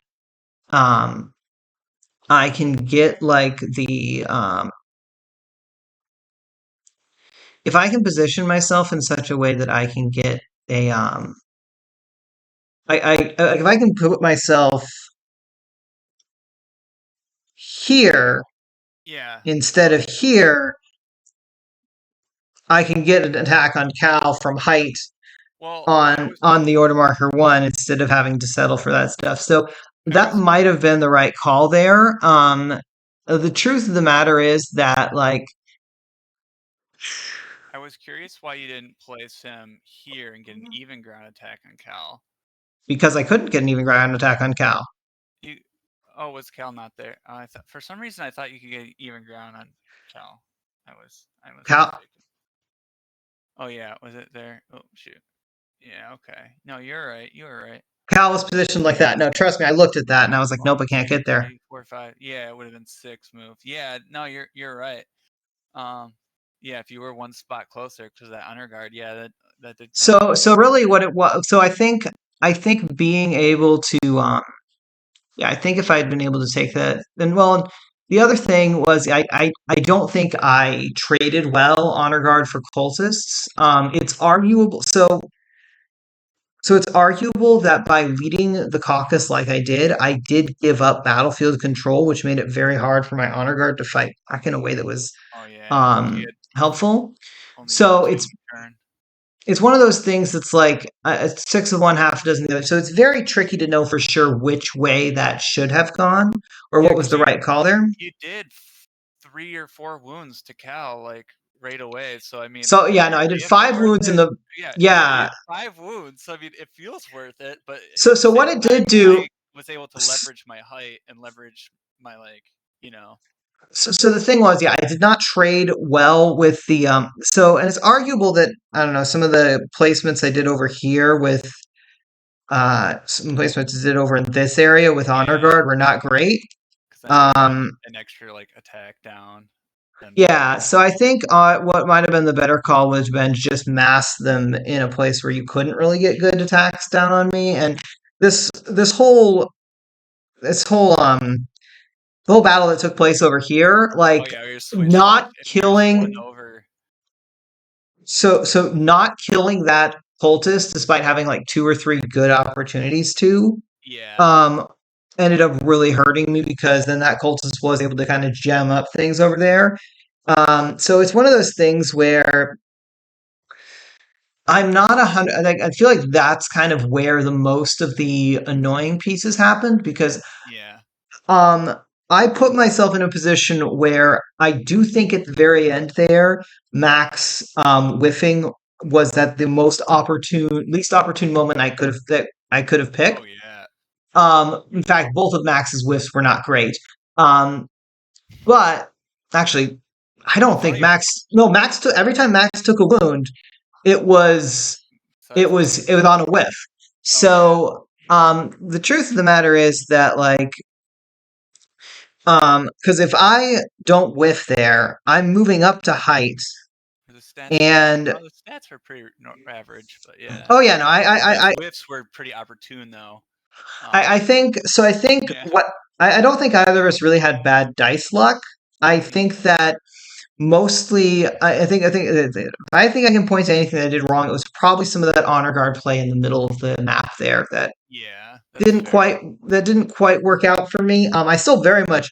um I can get like the if I can position myself in such a way that I can get a if I can put myself here Yeah. instead of here, I can get an attack on Cal from height Well, on the order marker 1 instead of having to settle for that stuff. So I that was might have been the right call there. The truth of the matter is that curious why you didn't place him here and get an even ground attack on Cal. because I couldn't get an even ground attack on Cal. You. Oh, was Cal not there? I thought for some reason I thought you could get even ground on Cal. I was Cal mistaken. Oh yeah, was it there? Oh shoot. Yeah. Okay. No, you're right. You were right. Cal was positioned like that. No, trust me, I looked at that and I was like, nope, I can't get there. 3, 4, 5. Yeah, it would have been 6 moves. Yeah, no, you're right. Yeah, if you were one spot closer to that honor guard, yeah, that did come. So really, what it was. So I think being able to yeah, I think if I had been able to take that, then well, the other thing was I don't think I traded well honor guard for cultists. It's arguable. So it's arguable that by leading the caucus like I did give up battlefield control, which made it very hard for my honor guard to fight back in a way that was Oh yeah, if you had helpful. only did So 2 it's a turn. it's one of those things that's like six of one, half a dozen of the other. So it's very tricky to know for sure which way that should have gone or Yeah, what was because the right call there. you did 3 or 4 wounds to Cal like right away. So I mean, So yeah, no, I did if it's 5 worth wounds in it, the yeah, you yeah. had 5 wounds. So I mean, it feels worth it, but So at the so same what it time, did do. I was able to leverage my height and leverage my So the thing was, yeah, I did not trade well with the so and it's arguable that I don't know some of the placements I did over here with some placements I did over in this area with honor yeah, guard were not great. because then you would have Um an extra like attack down. Then yeah, so I think what might have been the better call would have been just mass them in a place where you couldn't really get good attacks down on me. And this whole the whole battle that took place over here, oh like yeah, you're switch not you're splitting killing over. so not killing that cultist despite having like 2 or 3 good opportunities to Yeah, um ended up really hurting me because then that cultist was able to kind of gem up things over there. So it's one of those things where I'm not 100. Like, I feel like that's kind of where the most of the annoying pieces happened because yeah. um, I put myself in a position where I do think at the very end there, Max whiffing was that the least opportune moment I could have Oh picked. yeah. In fact, both of Max's whiffs were not great. Um, but actually, I The don't think funny Max. No, Max took every time Max took a wound, it was besides this. it was on a whiff. Oh yeah. So the truth of the matter is that like because if I don't whiff there, I'm moving up to height, The stats were and the stats were pretty average, but yeah. oh yeah, no, His whiffs were pretty opportune though. I think so. I think Yeah, what I don't think either of us really had bad dice luck. I think that mostly, I think I can point to anything that I did wrong. It was probably some of that honor guard play in the middle of the map there yeah, that's didn't fair. quite that didn't quite work out for me. I still very much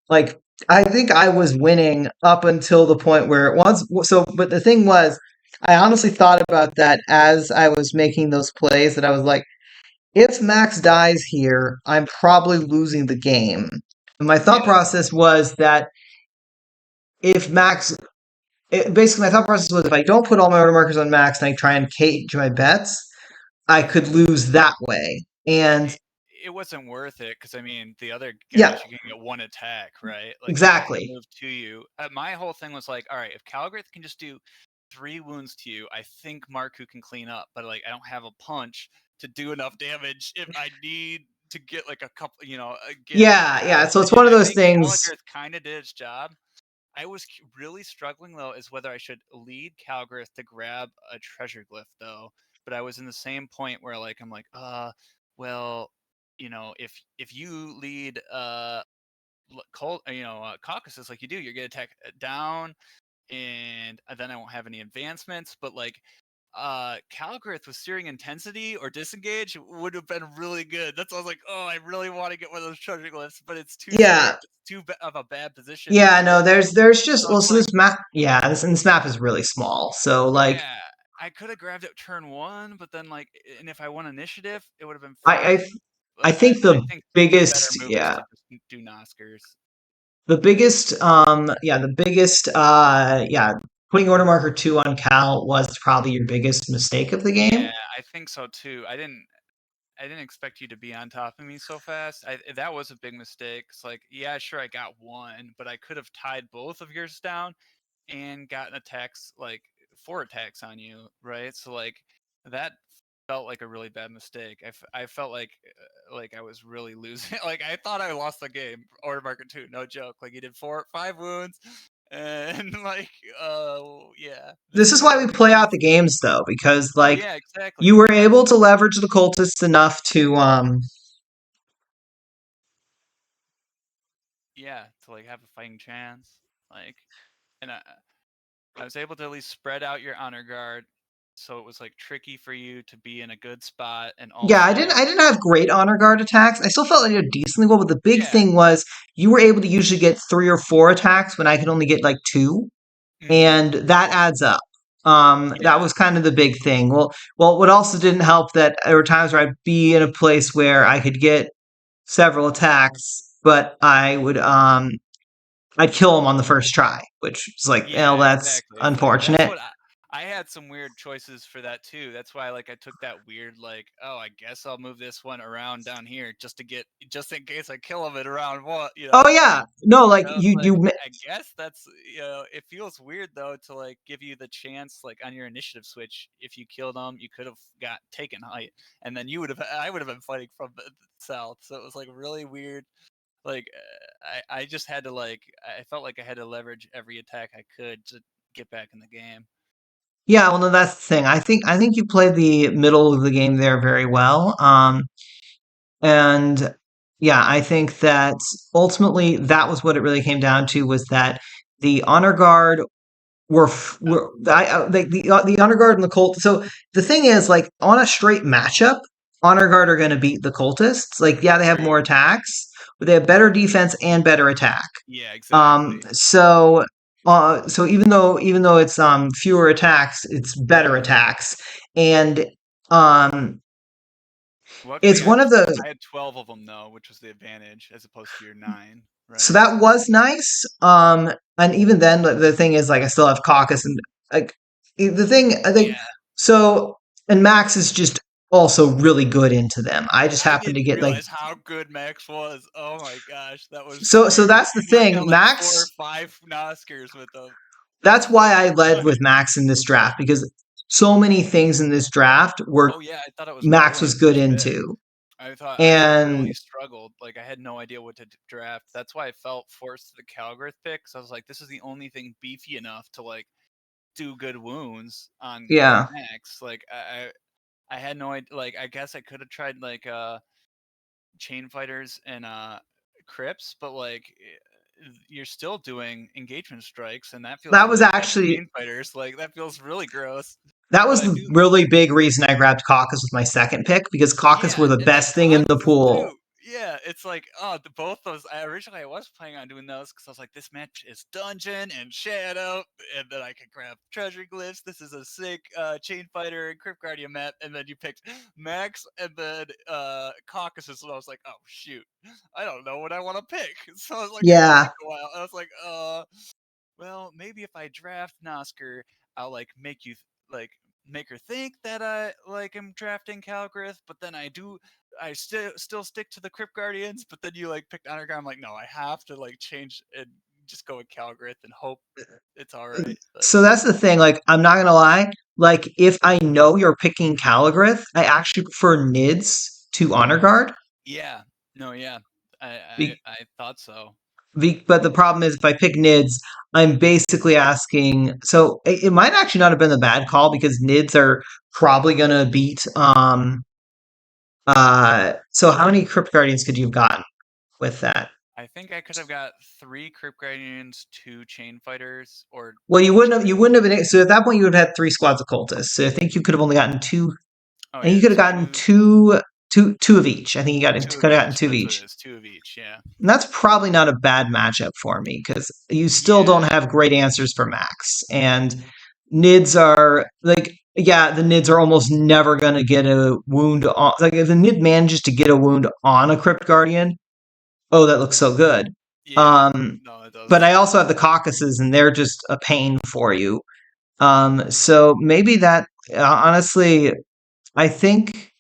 like I think I was winning up until the point where it was so. But the thing was, I honestly thought about that as I was making those plays. That I was like, if Max dies here, I'm probably losing the game. And my thought Yeah, process was that if Max basically my thought process was if I don't put all my order markers on max and I try and cage my bets, I could lose that way. And it, it wasn't worth it because I mean the other yeah, guys you can get one attack, right? Like if they can exactly. move to you. My whole thing was like, all right, if Calgrith can just do 3 wounds to you, I think Marku can clean up, but like I don't have a punch to do enough damage if I need to get like a couple, get Yeah, yeah. So it's one and of I those think things. Calgrith kind of did its job. I was really struggling though, is whether I should lead Calgrith to grab a treasure glyph though. But I was in the same point where like I'm like, well, if you lead caucuses like you do, you're gonna attack down, and then I won't have any advancements. But like Calgrith with Searing Intensity or Disengage would have been really good. That's why I was like, oh, I really want to get one of those treasure glyphs, but it's too Yeah, of a bad position to yeah. do No, it. there's So just well, it's so like, this map. Yeah, this map is really small. So like, yeah, I could have grabbed it turn 1, but then like, and if I won initiative, it would have been I I, fine. I But I, think I the think the better biggest move is yeah to just do Noskers. the biggest yeah putting order marker 2 on Cal was probably your biggest mistake of the game. Yeah, I think so too. I didn't expect you to be on top of me so fast. That was a big mistake. It's like, yeah, sure, I got one, but I could have tied both of yours down and gotten attacks like 4 attacks on you, right? So like that felt like a really bad mistake. I felt like I was really losing. Like I thought I lost the game. Order marker 2, no joke. Like he did 5 wounds, and yeah. This is why we play out the games, though, because Oh like yeah, exactly. you were able to leverage the cultists enough to Yeah, to like have a fighting chance. Like, and I was able to at least spread out your honor guard, so it was like tricky for you to be in a good spot, and Yeah, I also didn't have great honor guard attacks. I still felt like I did decently well, but the big yeah. thing was you were able to usually get 3 or 4 attacks when I could only get like 2, Mm-hmm. and that adds up. That Yeah. was kind of the big thing. Well, what also didn't help that there were times where I'd be in a place where I could get several attacks, but I'd kill them on the first try, which is like, well, Yeah, that's exactly. It's like that's unfortunate. what I had some weird choices for that too. That's why like I took that weird like, oh, I guess I'll move this one around down here just in case I kill him in round 1, you Oh know. yeah, no, like And I was you like, you I guess that's it feels weird though to like give you the chance like on your initiative switch if you killed them, you could have got taken height and then I would have been fighting from the south. So it was like really weird like I just had to like I felt like I had to leverage every attack I could to get back in the game. Yeah, well, no, that's the thing. I think you played the middle of the game there very well. And yeah, I think that ultimately that was what it really came down to was that the honor guard the honor guard and the cult. So the thing is, like on a straight matchup, honor guard are going to beat the cultists. Like, yeah, they have more True. attacks, but they have better defense and better attack. Yeah, Um, exactly. so so even though it's fewer attacks, it's better attacks, and um, Luckily, it's one of the I had 12 of them though, which was the advantage as opposed to your 9, so right? that was nice. And even then, the thing is, like, I still have caucus, and like the thing, I think. Yeah, So, and Max is just also really good into them. I just I happen to didn't get like realize how good Max was. Oh my gosh, that was so. crazy. That's the You like thing, got like 4 or Max. 5 Noskers with them. That's why I led Like, with Max in this draft because so many things in this draft were oh yeah, I thought it was Max really was good legit. into, I really and struggled. Like I had no idea what to draft. That's why I felt forced to the Calgrith pick. Cause I was like, this is the only thing beefy enough to like do good wounds on yeah. Max. Like I had no idea. Like I guess I could have tried like chain fighters and crypts, but like you're still doing engagement strikes, and that feels That was really bad for actually chain fighters. Like that feels really gross. that But was I the do. really big reason I grabbed caucus with my second pick because caucus were Yeah, the and then best thing in the caucuses pool. too. Yeah, it's like oh, both those. Originally I was planning on doing those because I was like, this match is dungeon and shadow, and then I could grab treasure glyphs. This is a sick chain fighter and crypt guardian map, and then you picked Max and then caucuses, and I was like, oh shoot, I don't know what I want to pick. So I was like, I had to Yeah, think a while. I was like, well, maybe if I draft Nosker, I'll like make you like make her think that I like am drafting Calgrith, but then I still stick to the Crypt Guardians, but then you like picked Honor Guard. I'm like, no, I have to like change and just go with Calgrith and hope it's all right. But so that's the thing. Like, I'm not gonna lie. Like, if I know you're picking Caligrith, I actually prefer Nids to Honor Guard. yeah, no, yeah, I thought so. But the problem is, if I pick Nids, I'm basically asking. So it might actually not have been a bad call because Nids are probably gonna beat. So how many Crypt Guardians could you have gotten with that? I think I could have got 3 Crypt Guardians, 2 Chain Fighters, or Well, you wouldn't have. So at that point, you would have had 3 squads of cultists. So I think you could have only gotten two. oh And you yeah, could have gotten two of each. I think two could of have gotten each. two of That's what it each. is, 2 of each. Yeah, And that's probably not a bad matchup for me because you still don't yeah. have great answers for Max. And Nids are like, yeah, the Nids are almost never going to get a wound on. Like, if the Nid manages to get a wound on a Crypt Guardian, oh, that looks so good. Yeah, Um, no, it but does. I also have the caucuses, and they're just a pain for you. So maybe that, honestly, I think.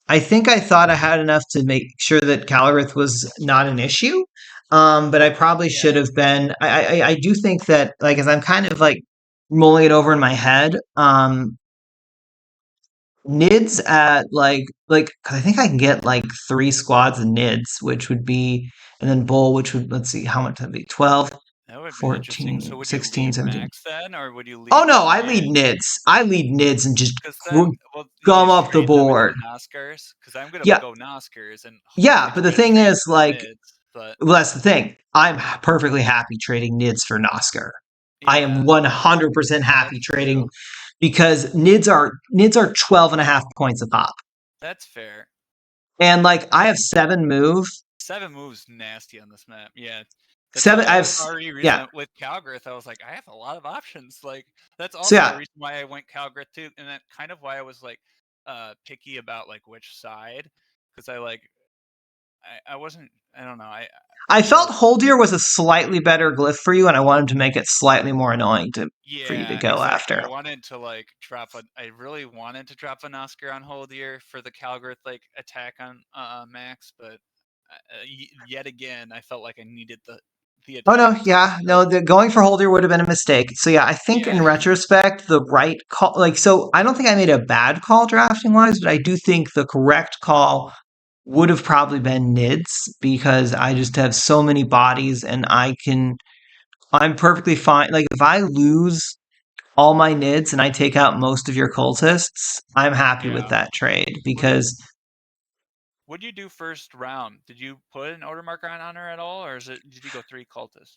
I thought I had enough to make sure that Calorith was not an issue. But I probably should Yeah, have been. I do think that, like, as I'm kind of like mulling it over in my head, Nids at like 'cause I think I can get like 3 squads of Nids, which would be, and then Bull, which would, let's see, how much would that be? 12, That would be interesting. 14, So would you 16, lead 17. Max then, or would you Oh lead no, I lead mid? Nids. I lead Nids and just Because then, well, you gum just up the trade them into board. Noskers. Because I'm gonna Yeah, go Noskers and yeah, hopefully but the try to thing trade is, into the like, mids. But well, that's the thing. I'm perfectly happy trading Nids for Nosker. I am yeah, 100% happy that's trading true. because Nids are 12 and a half points a pop. That's fair. And like I have 7 move. 7 moves nasty on this map. Yeah. Seven I That have was already a reason yeah. with Calgrith. I was like, I have a lot of options. Like that's So also a yeah, reason why I went Calgrith too, and that kind of why I was like picky about like which side, because I wasn't, I don't know, I I felt was Holdier was a slightly better glyph for you, and I wanted to make it slightly more annoying for you to yeah, go exactly. after. I wanted to like I really wanted to drop an Oscar on Holdier for the Calgrith like attack on Max, but yet again I felt like I needed the Oh no, attack yeah, no, first. the going for Holdier would have been a mistake. So yeah, I think in Yeah. retrospect, the right call, like, so I don't think I made a bad call drafting wise, but I do think the correct call would have probably been Nids because I just have so many bodies and I'm perfectly fine. Like if I lose all my Nids and I take out most of your cultists, I'm happy with Yeah. that trade What do you because what do you do first round? Did you put an order marker on honor at all, or did you go 3 cultists?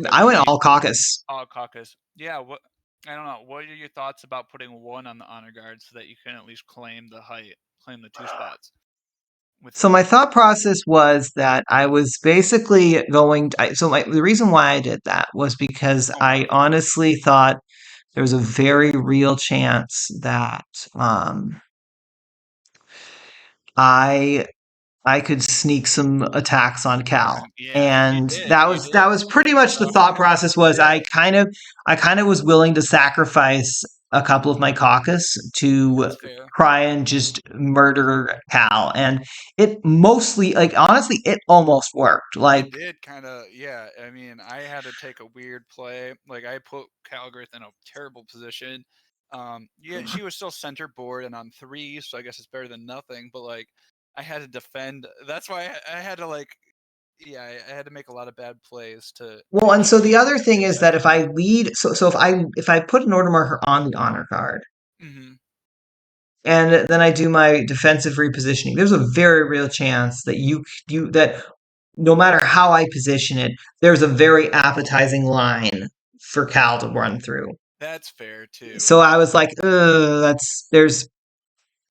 That I would went be all caucus. all caucus. Yeah, what I don't know. What are your thoughts about putting 1 on the honor guard so that you can at least claim the height, claim the 2 spots with So the my thought process was that I was basically the reason why I did that was because oh I wow. honestly thought there was a very real chance that I I could sneak some attacks on Cal. Yeah, and you And did. that You was that did. was pretty much the So thought process was yeah, I kind of was willing to sacrifice a couple of my caucus to that's fair. try and just murder Cal. And it mostly, like, honestly, it almost worked. Like, It did kind of, yeah. I mean, I had to take a weird play. Like I put Calgrith in a terrible position. Yeah, she was still center board and on 3, so I guess it's better than nothing. But like, I had to defend. That's why I had to like, yeah, I had to make a lot of bad plays to well, make and so sure the other to thing get is that that if I defense. lead, so if I put an order marker on the honor card, Hmm. and then I do my defensive repositioning, there's a very real chance that that no matter how I position it, there's a very appetizing line for Cal to run through. That's fair too. So I was like, that's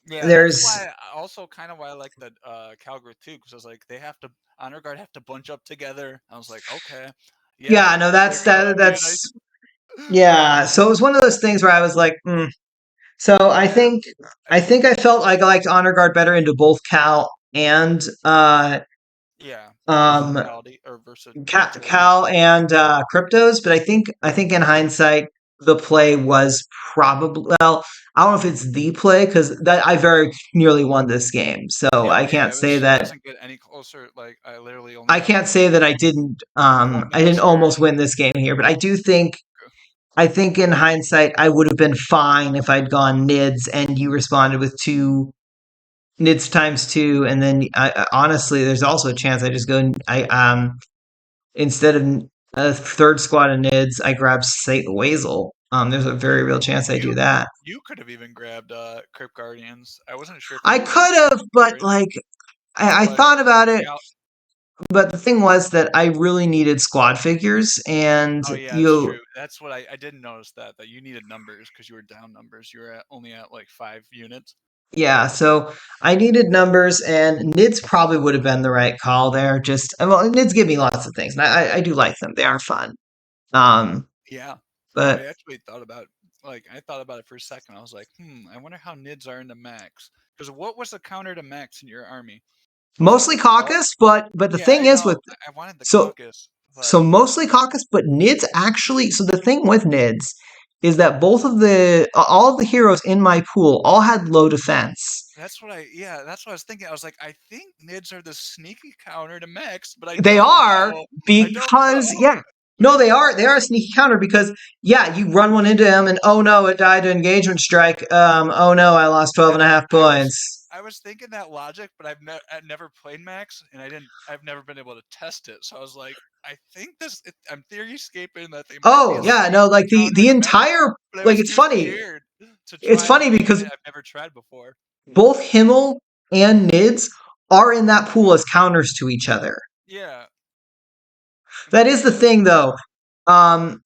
Yeah, that's there's why also kind of why I like the Calgary too, because I was like they have to honor guard have to bunch up together. I was like, okay, yeah, yeah, no, they're gonna be a nice. yeah. So it was one of those things where I was like, So Yeah, I I think think I felt like I liked honor guard better into both Cal and yeah, um versatility or versatility. Cal and cryptos, but I think in hindsight the play was probably, well, I don't know if it's the play because that I very nearly won this game, so Oh yeah, it doesn't get any closer. Like I literally only I have can't say that I one didn't Oscar. almost win this game here, but I think in hindsight I would have been fine if I'd gone Nids and you responded with 2 Nids times 2, and then honestly, there's also a chance I just go I instead of a third squad of Nids, I grab Satan Wazel. There's a very real chance I do You that. you could have even grabbed Crypt Guardians. I wasn't sure if you I were gonna could go have, but Crypt, like I but thought about it, Cal. but the thing was that I really needed squad figures, and Oh yeah, it's you true. That's what I didn't notice that you needed numbers because you were down numbers. You were only at like 5 units. yeah, so I needed numbers, and Nids probably would have been the right call there. Just well, Nids give me lots of things, and I do like them. They are fun. Um, Yeah. No, I but actually thought about I thought about it for a second. I was like, I wonder how Nids are into max. Because what was the counter to max in your army? Was it mostly the call? caucus. But the Yeah, thing I is know. with I wanted the so caucus, but so mostly caucus, but Nids actually. So the thing with Nids is that all of the heroes in my pool all had low defense. that's what I was thinking. I was like, I think Nids are the sneaky counter to max, but They are I don't because know. yeah. No, they are a sneaky counter because yeah, you run one into him and oh no, it died to engagement strike. Oh no, I lost 12 and a half points. I was thinking that logic, but I've never played Max, and I've never been able to test it. So I was like, I think I'm theory escaping that they might be Oh a yeah, no, sneaky like counter the to Max, entire but I like was it's too funny. scared to It's try funny something because I've never tried before. both Himmel and Nids are in that pool as counters to each other. Yeah, That is the thing though. Um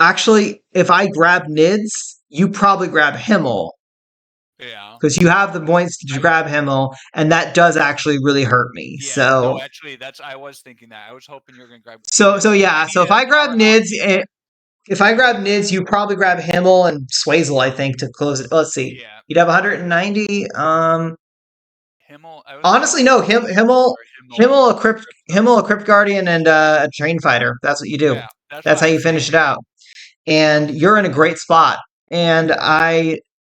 Actually, if I grab Nids, you probably grab Himmel yeah. because you have the points to I grab Himmel, and that does actually really hurt me. Yeah, no, So actually, I was thinking that. I was hoping you were gonna grab so Nids so because yeah. I So need if a I grab powerhouse Nids, team. if I grab Nids, you probably grab Himmel and Swazel, I think, to close it. Let's see. Yeah, You'd have 190. Himmel. I was thinking Honestly, no. or Himmel Himmel, cryptos. a Crypt Guardian, and a Train Fighter. That's what you do. Yeah, that's That's what how I you was finish it thinking. out. And you're in a great spot. And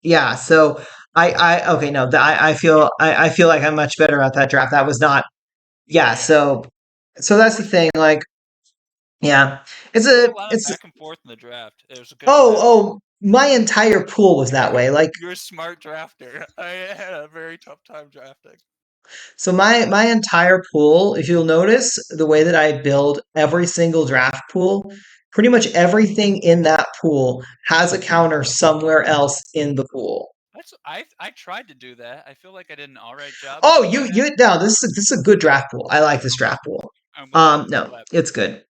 yeah. So okay. No, I feel like I'm much better at that draft. That was not. Yeah. Yeah, So that's the thing. Like, yeah, there was a lot of it's. back and forth in the draft. It was a good draft. Oh, my entire pool was that way. Like, You're a smart drafter. I had a very tough time drafting. so my entire pool, if you'll notice the way that I build every single draft pool, pretty much everything in that pool has a counter somewhere else in the pool. I tried to do that. I feel like I did an all right job Oh, doing that. you no, this is a good draft pool. I like this draft pool. I'm glad. I'm No, glad. it's good.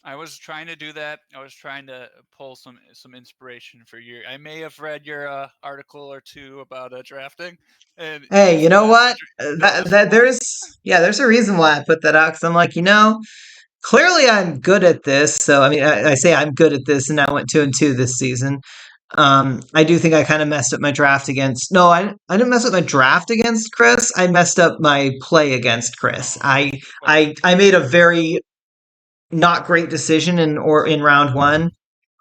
I was trying to do that. I was trying to pull some inspiration for you. I may have read your article or two about drafting and Hey, you used know that to what? build That this that pool. there's a reason why I put that out because I'm like, clearly I'm good at this. So I mean, I say I'm good at this, and I went 2-2 this season. I do think I kind of messed up my draft against. No, I didn't mess up my draft against Chris. I messed up my play against Chris. Oh, well, I made a very not great decision in round one,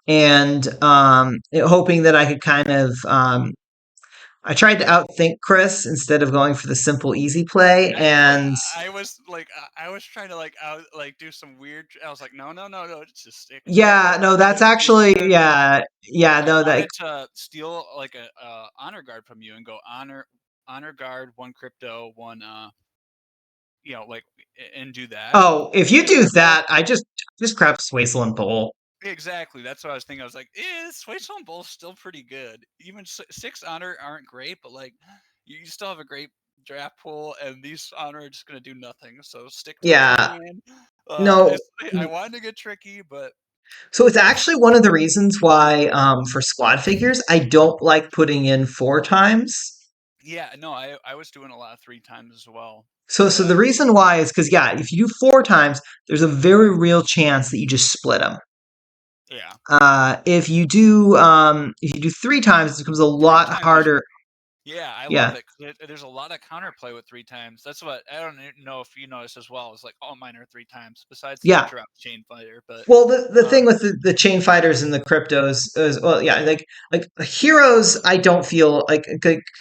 and hoping that I could kind of. I tried to outthink Chris instead of going for the simple easy play, but and I was like, I was trying to do some weird. I was like, no, no, no, no, just stick to yeah, no, that's the actually defense. yeah, I no, that wanted to steal like a honor guard from you and go honor guard, one crypto, one like and do that oh, if you in do my pool. that, I just grab Swaysel and Bowl. Exactly. That's what I was thinking. I was like, Switch on Bull's still pretty good. Even six honor aren't great, but like you still have a great draft pool, and these honor are just gonna do nothing. So stick to what you Yeah, can. no. I wanted to get tricky, but So it's actually one of the reasons why, for squad figures, I don't like putting in 4 times. yeah, no, I was doing a lot of 3 times as well. So the But reason why is because yeah, if you do 4 times, there's a very real chance that you just split them. yeah, If you do 3 times, it becomes a three lot times is harder. yeah, I love Yeah, it 'cause there's a lot of counterplay with 3 times. That's what I don't know if you noticed as well. It's like all mine are 3 times, besides the yeah. drop chain fighter. But Well, the thing um, with the chain fighters and the cryptos is, well, yeah, like heroes. I don't feel like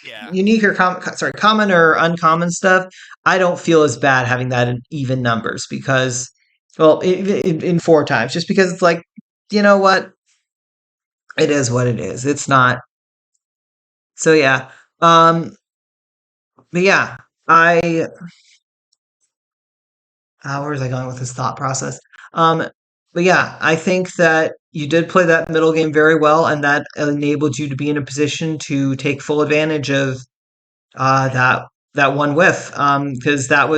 yeah, unique or common or uncommon stuff. I don't feel as bad having that in even numbers because, well, in 4 times, just because it's like, you know what, it is what it is. It's not. So yeah, but yeah, I where was I going with this thought process? Um, but yeah, I think that you did play that middle game very well, and that enabled you to be in a position to take full advantage of that one whiff. Because that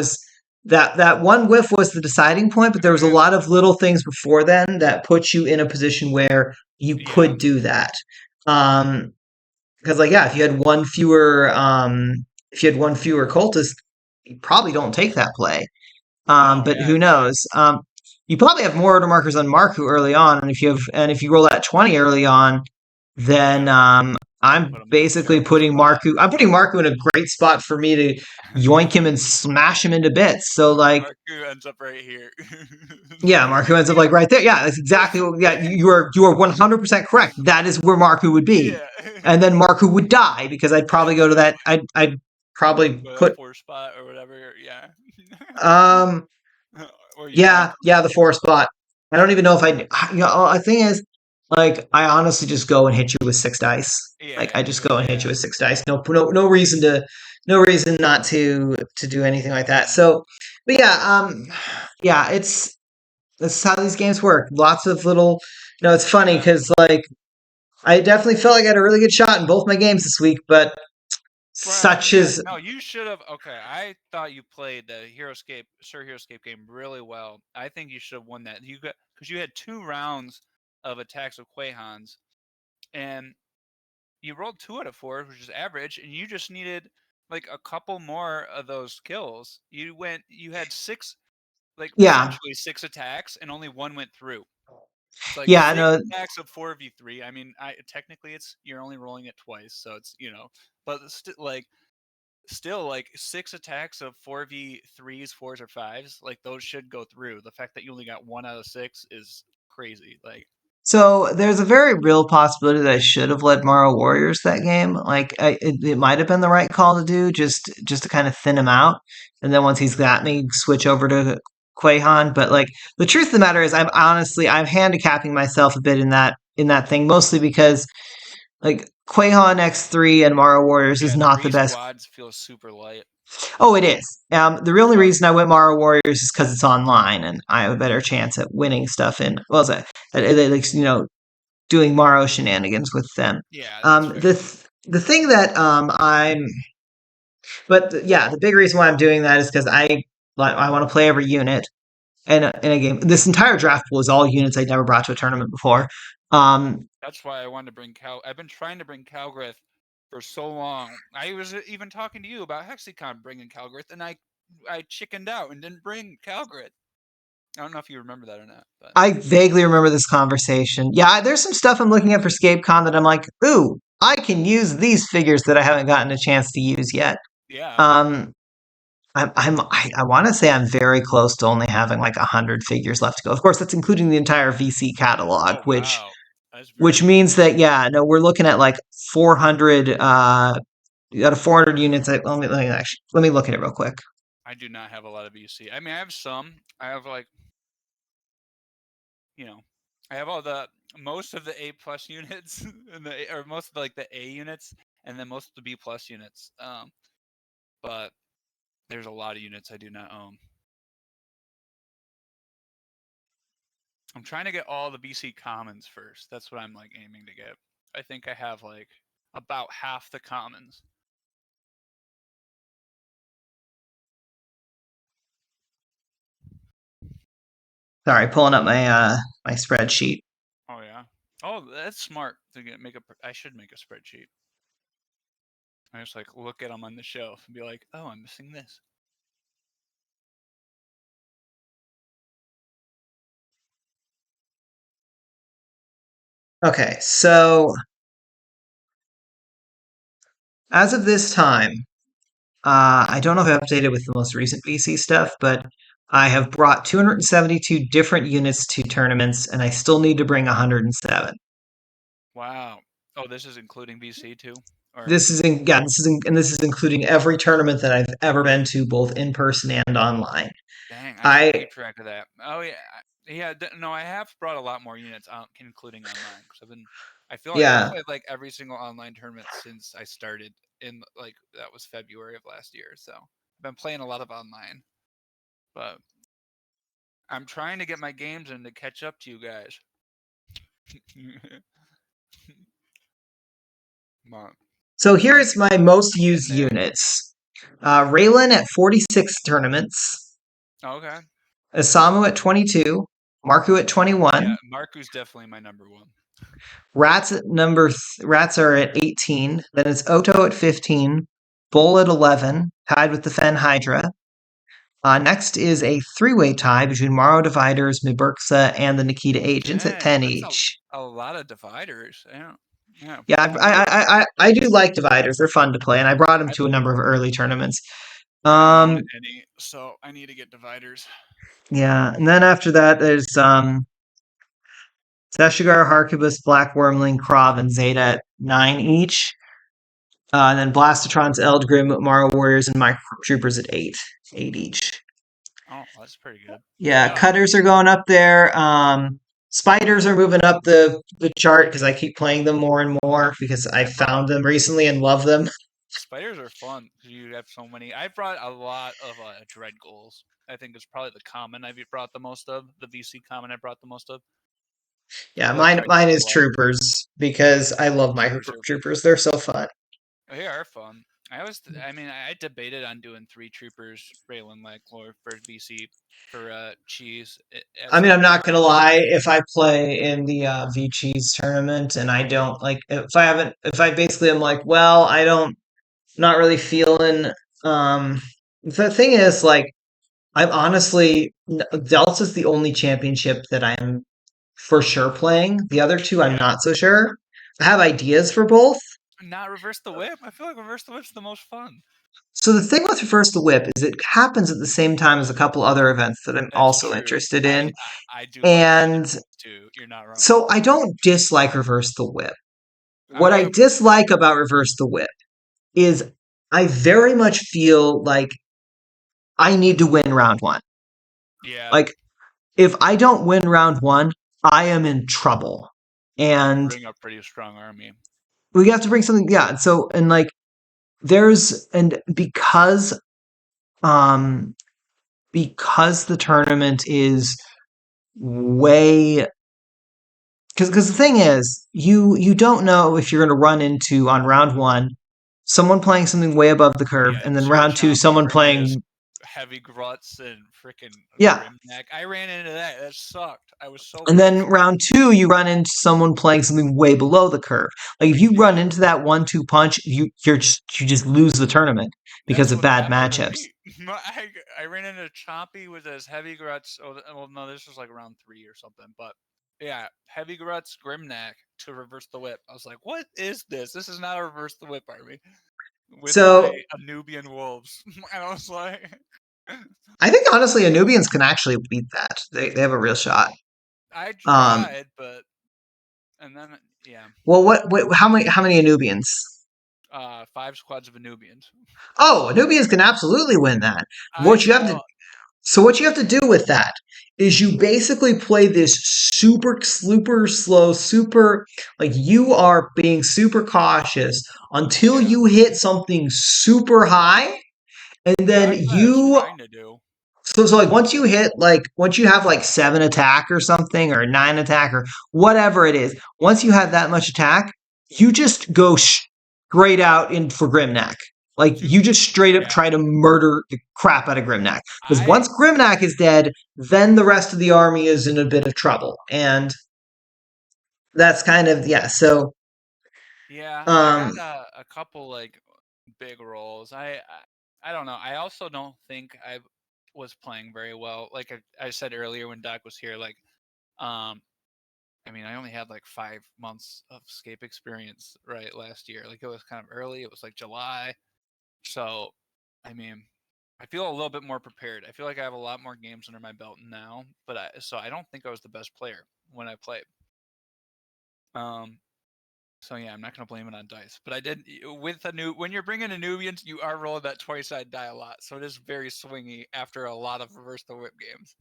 one whiff was the deciding point, but there was a lot of little things before then that put you in a position where you yeah, could do that. Um, because like yeah, if you had one fewer cultist, you probably don't take that play. no, But yeah, who knows? You probably have more order markers on Marku early on, and if you roll that 20 early on, then yeah. I'm Put him in a basically terrible putting spot. Marku. I'm putting Marku in a great spot for me to yoink him and smash him into bits. So like, Marku ends up right here. yeah, Marku ends up like right there. Yeah, that's exactly what. Yeah, you are 100% correct. That is where Marku would be, Yeah. and then Marku would die because I'd probably go to that. I'd probably Go to that put 4 spot or whatever. Yeah. um Or you yoink yeah, him. yeah, the 4 spot. I don't even know if the thing is, like, I honestly just go and hit you with six dice. Like, I Yeah, just go and hit yeah, you with six dice. No reason no reason not to do anything like that. yeah. So, but yeah, that's how these games work. Lots of little, it's funny Yeah. because like I definitely felt like I had a really good shot in both my games this week, but Well, such yeah, is no, you should have. Okay, I thought you played the Sir Heroescape game really well. I think you should have won that. You got because you had 2 rounds of attacks of Quahans, and you rolled 2 out of 4, which is average, and you just needed like a couple more of those kills. You had six, like yeah, essentially 6 attacks, and only one went through. It's like yeah, six no. attacks of 4v3. I mean, I technically you're only rolling it twice, so it's but still like 6 attacks of 4v3s, 4s, or 5s, like those should go through. The fact that you only got 1 out of 6 is crazy. Like, So there's a very real possibility that I should have led Morrow Warriors that game. Like it might have been the right call to do, just to kind of thin him out, and then once he's got me, switch over to Quahan. But like the truth of the matter is, I'm handicapping myself a bit in that thing, mostly because like Quahan X3 and Morrow Warriors is yeah, not the 3 best. squads feel super light. Oh, it is. The only Well, reason I went Morrow Warriors is because it's online and I have a better chance at winning stuff in. Well, like doing Morrow shenanigans with them. yeah, that's Um, the fair. th- the thing that yeah, the big reason why I'm doing that is because I want to play every unit in a game. This entire draft pool is all units I'd never brought to a tournament before. Um, That's why I wanted to bring Cal. I've been trying to bring Calgrith for so long. I was even talking to you about Hexicon bringing Calgrith, and I chickened out and didn't bring Calgrith. I don't know if you remember that or not, but I vaguely remember this conversation. Yeah, there's some stuff I'm looking at for ScapeCon that I'm like, ooh, I can use these figures that I haven't gotten a chance to use yet. yeah. Um, I want to say I'm very close to only having like 100 figures left to go. Of course, that's including the entire VC catalog, Oh which wow, that's which very means cool. that yeah, no, we're looking at like 400 out of 400 units. Let me look at it real quick. I do not have a lot of VC. I mean, I have some. I have like, you know, I have all the most of the A plus units and or most of like the A units, and then most of the B plus units. But there's a lot of units I do not own. I'm trying to get all the BC commons first. That's what I'm like aiming to get. I think I have like about half the commons. Sorry, pulling up my spreadsheet. Oh yeah. Oh, that's smart to make a. I should make a spreadsheet. I just like look at them on the shelf and be like, oh, I'm missing this. Okay, so as of this time, I don't know if I updated with the most recent VC stuff, but I have brought 272 different units to tournaments, and I still need to bring 107. Wow. Oh, this is including BC too, or This is including every tournament that I've ever been to, both in person and online. dang, I should I keep track of that. Oh yeah, yeah. No, I have brought a lot more units out, including online, because I feel like I've yeah. played like every single online tournament since I started in like that was February of last year. So I've been playing a lot of online, but I'm trying to get my games in to catch up to you guys. Come on, So here's my most I'm getting used there. units. Raylan at 46 tournaments, Okay. Isamu at 22, Marku at Yeah, 21, Marku's definitely my number one. Rats are at 18. Then it's Oto at 15, Bull at 11, tied with the Fen Hydra. Next is a three-way tie between Morrow Dividers, Miburksa, and the Nikita Agents at Dang, 10 that's each. a lot of dividers. Yeah, yeah. Yeah, I do like dividers. They're fun to play, and I brought them I to a number of early tournaments. I don't own Um, any, so I need to get dividers. yeah, and then after that, there's Seshigar, Harkibus, Black Wormling, Krav, and Zeta at 9 each. And then Blastotrons, Eldgrim, Morrow Warriors, and Micro Troopers at 8 each. Oh, that's pretty good. Yeah, Yeah, cutters are going up there. Spiders are moving up the chart because I keep playing them more and more because I I brought found them recently and love them. spiders are fun because you have so many. I brought a lot of dread goals. I think it's probably the common I've brought the most of. The VC common I brought the most of. Yeah, I like mine dread mine goals a is lot. troopers because I love micro Troopers are troopers. They're so fun. they are fun. I mean, I debated on doing 3 troopers, Raylan like or for VC for cheese at I mean, I'm some not point. gonna lie. If I play in the V Cheese tournament and I don't like, if I basically am like, well, I don't, not really feeling. Um, the thing is, like, I'm honestly, Delta's the only championship that I'm for sure playing. The other two, I'm Yeah, not so sure. I have ideas for both. not reverse the whip. I feel like reverse the whip's the most fun. So the thing with Reverse the Whip is it happens at the same time as a couple other events that I'm That's also true. interested I in. I, I do like that And too. You're not wrong. so I don't dislike Reverse the Whip. What I I dislike about Reverse the Whip is I very much feel like I need to win round one. yeah, Like, if I don't win round one, I am in trouble. you have to And bring a pretty strong army. we have to bring something, yeah. So, and like, and um, because the tournament is way because the thing is you don't know if you're going to run into on round one someone playing something way above the curve Yeah, and then Sir round two Chompy someone bringing his playing heavy gruts and freaking yeah grim neck. I ran into that. That sucked. I was so and then pissed. round two you run into someone playing something way below the curve. Like if you run Yeah, into that 1-2 punch you just lose the tournament because that's of what bad happened to matchups. me. I ran into Chompy with his heavy gruts. Oh, well, no, this was like round 3 or something. But yeah, heavy gruts, grim neck to reverse the whip. I was like, what is this? This is not a reverse the whip army with my So Anubian wolves. And I was like, I think honestly Anubians can actually beat that. They have a real shot. I um tried, but and then yeah, well what how many Anubians? 5 squads of Anubians. Oh, Anubians can absolutely win that. I What you have to thought, So what you have to do with that is you basically play this super slow, super like you are being super cautious until yeah, you hit something super high, and yeah, then that's what I was trying to do. so like once you have like 7 attack or something or 9 attack or whatever it is, once you have that much attack, you just go straight out in for Grimnack. Like you just straight up Yeah, try to murder the crap out of Grimnack. Because I once Grimnack is dead, then the rest of the army is in a bit of trouble. And that's kind of yeah, so yeah, I had um a couple like big roles. I don't know. I also don't think I was playing very well. Like I said earlier when Doc was here, like um I mean, I only had like 5 months of escape experience right last year. Like it was kind of early. It was like July. So, I mean, I feel a little bit more prepared. I feel like I have a lot more games under my belt now, but I don't think I was the best player when I played. Um, so yeah, I'm not gonna blame it on dice, but I did with a new when you're bringing a Nubians, you are rolling that twice-side die a lot, so it is very swingy after a lot of reverse the whip games.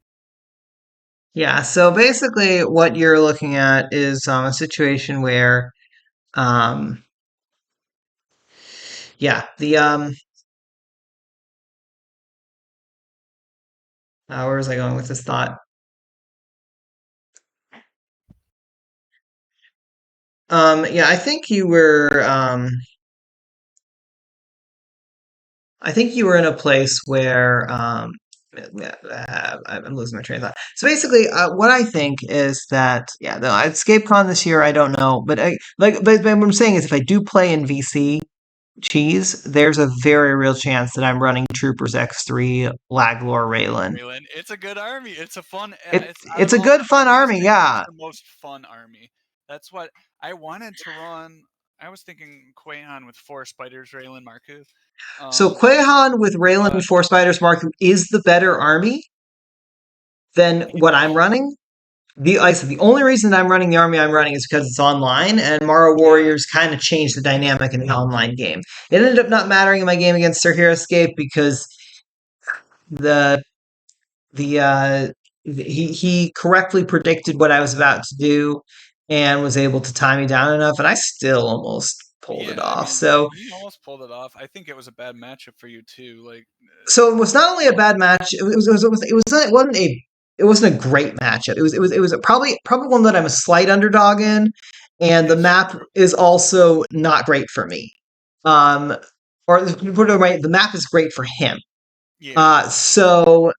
yeah, so basically what you're looking at is a situation where um yeah, the where was I going with this thought? Yeah, I think you were in a place where I'm losing my train of thought. So basically, what I think is that yeah, no, EscapeCon this year I don't know, but but what I'm saying is if I do play in VC cheese, there's a very real chance that I'm running Troopers X3 Laglor Raylan. Raylan, it's a good army. It's a fun. It's out It's of a all the good fun armies, army, I think it's yeah. the most fun army. That's what I wanted to run. I was thinking Quahan with 4 spiders, Raylan Marku. So Um, Quahan with Raylan but Four Spiders Mark is the better army than what I'm well, running. Like I said, the only reason I'm running the army I'm running is because it's online, and Mara yeah, Warriors kind of changed the dynamic in the online game. It ended up not mattering in my game against Sir Hero Escape because the he correctly predicted what I was about to do and was able to tie me down enough, and I still almost pulled it Yeah, I off. mean, So he almost pulled it off. I think it was a bad matchup for you too. Like, so it was not only a bad match. It wasn't a it wasn't a great matchup. It was probably one that I'm a slight underdog in, and the that's map true. is also not great for me. Um, or to put it right, the map is great for him. Yeah. So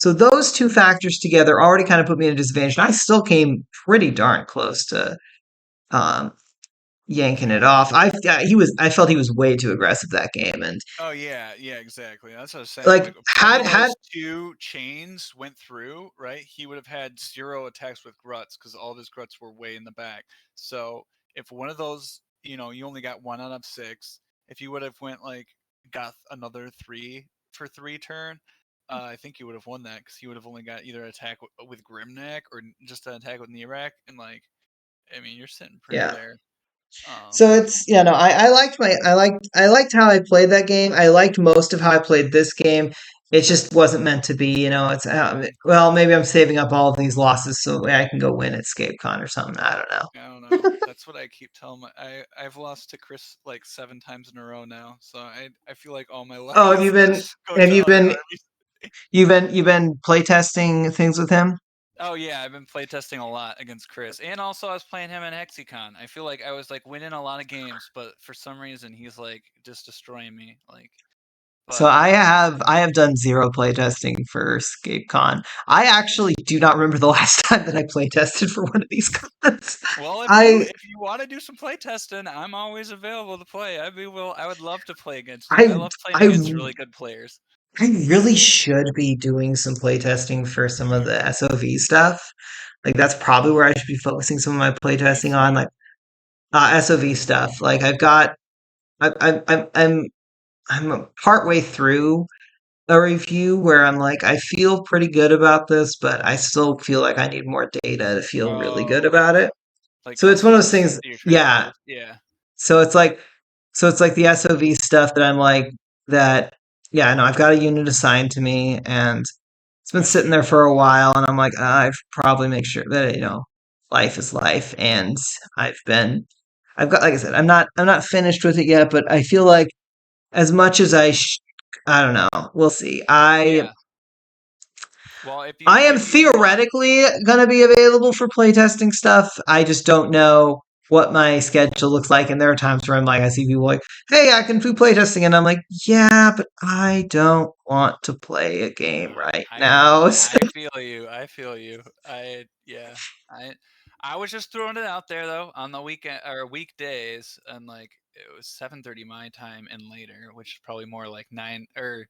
those two factors together already kind of put me at a disadvantage. And I still came pretty darn close to um, yanking it off. I felt he was way too aggressive that game, and Oh yeah, exactly. That's what I was saying. like Like, if one had of had those two chains went through, right, he would have had 0 attacks with Gruts because all of his Gruts were way in the back. So if one of those, you only got 1 out of 6. If you would have went like got another 3 for 3 turn, I think you would have won that because he would have only got either attack with Grimneck or just an attack with Nerak, and like, I mean, you're sitting pretty yeah. there. So it's no, I liked how I played that game. I liked most of how I played this game. It just wasn't meant to be, It's well, maybe I'm saving up all of these losses so I can go win at ScapeCon or something. I don't know. I don't know. That's what I keep telling I've lost to Chris like 7 times in a row now, so I feel like all my luck Oh, is going have to you other been armies. you've been playtesting things with him? Oh yeah, I've been playtesting a lot against Chris, and also I was playing him in Hexicon. I feel like I was like winning a lot of games, but for some reason he's like just destroying me. Like, So but I have done zero playtesting for ScapeCon. I actually do not remember the last time that I playtested for one of these cons. well, if you I if you want to do some playtesting, I'm always available to play. I would love to play against you. I I love playing I against really good players. I really should be doing some playtesting for some of the SOV stuff. Like that's probably where I should be focusing some of my playtesting on, SOV. like SOV stuff. Like I've got, I'm partway through a review where I'm like, I feel pretty good about this, but I still feel like I need more data to feel really good Oh, about it. like So it's one of those customers things. that you're trying to Yeah. build. Yeah. So it's like the SOV stuff that I'm like that. Yeah, no, I've got a unit assigned to me, and it's been I sitting should. there for a while, and I'm like, I probably make sure that life is life, and I've got, like I said, I'm not finished with it yet, but I feel like as much as I don't know, we'll see. I Yeah. Well, I am if you want, theoretically gonna be available for playtesting stuff. I just don't know what my schedule looks like, and there are times where I'm like, I see people like, "Hey, I can do playtesting," and I'm like, "Yeah, but I don't want to play a game right I now." I feel you. I feel you. Yeah. I I was just throwing it out there though on the weekend or weekdays, and like it was 7:30 my time and later, which is probably more like 9 or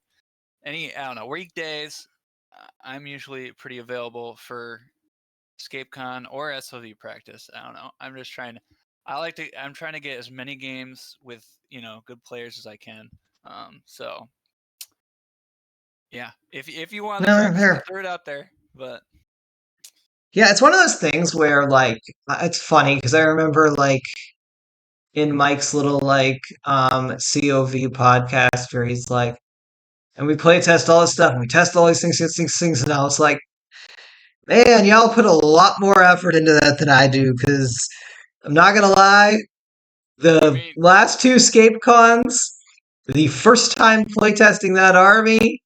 I don't know, weekdays. I'm usually pretty available for ScapeCon or SOV practice. I don't know. I'm trying to get as many games with, good players as I can. So yeah, if you want to No, practice, I here. threw it out there, but Yeah, it's one of those things where like it's funny because I remember like in Mike's little like COV podcast where he's like, and we play test all this stuff and we test all these things, and I was like, man, y'all put a lot more effort into that than I do because I'm not gonna lie, I the mean, last two Scape cons, the first time playtesting that army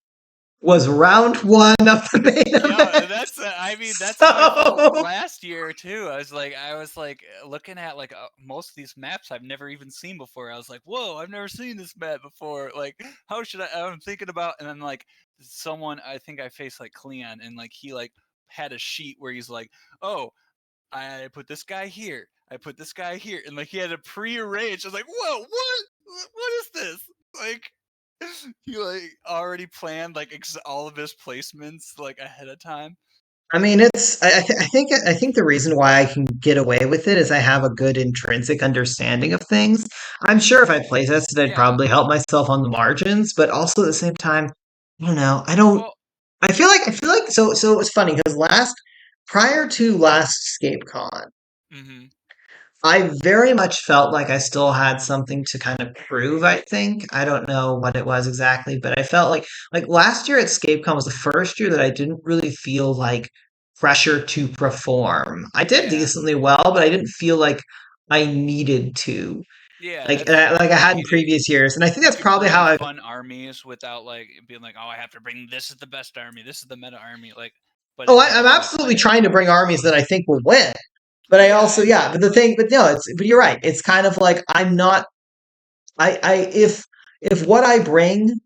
was round one of the main yeah, event. that's how I felt So last year too. I was like looking at like most of these maps I've never even seen before. I was like, whoa, I've never seen this map before. Like, how should I'm thinking about, and then like someone I think I faced like Cleon, and like he like had a sheet where he's like, oh, I put this guy here. I put this guy here, and like he had a pre-arranged. I was like, "Whoa, what? What is this?" Like he like already planned like all of his placements like ahead of time. I mean, I think the reason why I can get away with it is I have a good intrinsic understanding of things. I'm sure if I playtested, I'd Yeah. probably help myself on the margins, but also at the same time, I don't know. I don't. Well. I feel like so. It was funny because prior to last ScapeCon, Mm-hmm. I very much felt like I still had something to kind of prove, I think. I don't know what it was exactly, but I felt like last year at ScapeCon was the first year that I didn't really feel like pressure to perform. I did Yeah. decently well, but I didn't feel like I needed to. Yeah, Like that's fair. like I Like had in previous years. And I think you that's could probably bring how I fun armies without like being like, oh, I have to bring this is the best army, this is the meta army. Like, but Oh, if you I'm just want to absolutely play, trying to bring armies that I think will win. But I yeah, also, yeah, but the thing, but no, but you're right. It's kind of like I'm not, I, if what I bring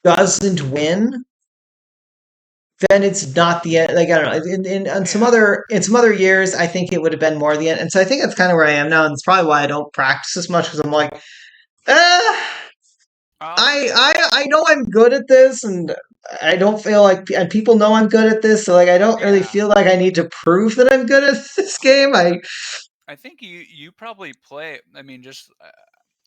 doesn't win, then it's not the end. Like I don't know. yeah. In some other years, I think it would have been more the end. And so I think that's kind of where I am now, and it's probably why I don't practice as much because I'm like, eh, Um, I know I'm good at this, and I don't feel like and people know I'm good at this. So like I don't really yeah. feel like I need to prove that I'm good at this game. I think you probably play. I mean, just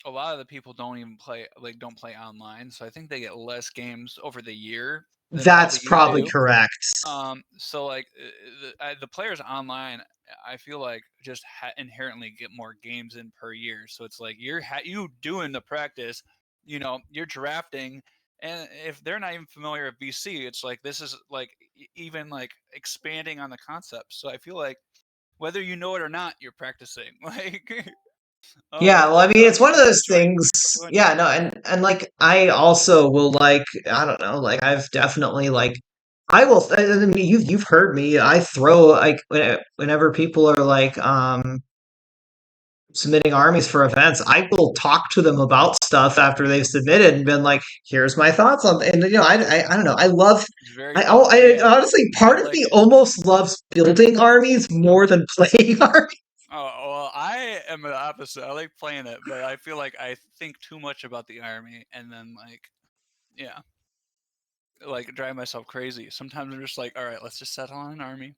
a lot of the people don't even play don't play online, so I think they get less games over the year than That's probably you probably do. correct. So like the players online, I feel like just inherently get more games in per year. So it's like you doing the practice, you're drafting, and if they're not even familiar with BC, it's like this is like even like expanding on the concept. So I feel like whether you know it or not, you're practicing. Like, oh, Yeah, well, I mean, it's one of what's the those joint? things. What do I Yeah, need? no, and like I also will like I don't know, like I've definitely like I will. I mean, you've heard me. I throw like whenever people are like submitting armies for events, I will talk to them about stuff after they've submitted and been like, "Here's my thoughts on." And I don't know. I love. It's very fun. I Yeah, honestly, I part of like me it. almost loves building armies more than playing armies. Oh, well, I am the opposite. I like playing it, but I feel like I think too much about the army and then yeah, like drive myself crazy. Sometimes I'm just like, all right, let's just settle on an army.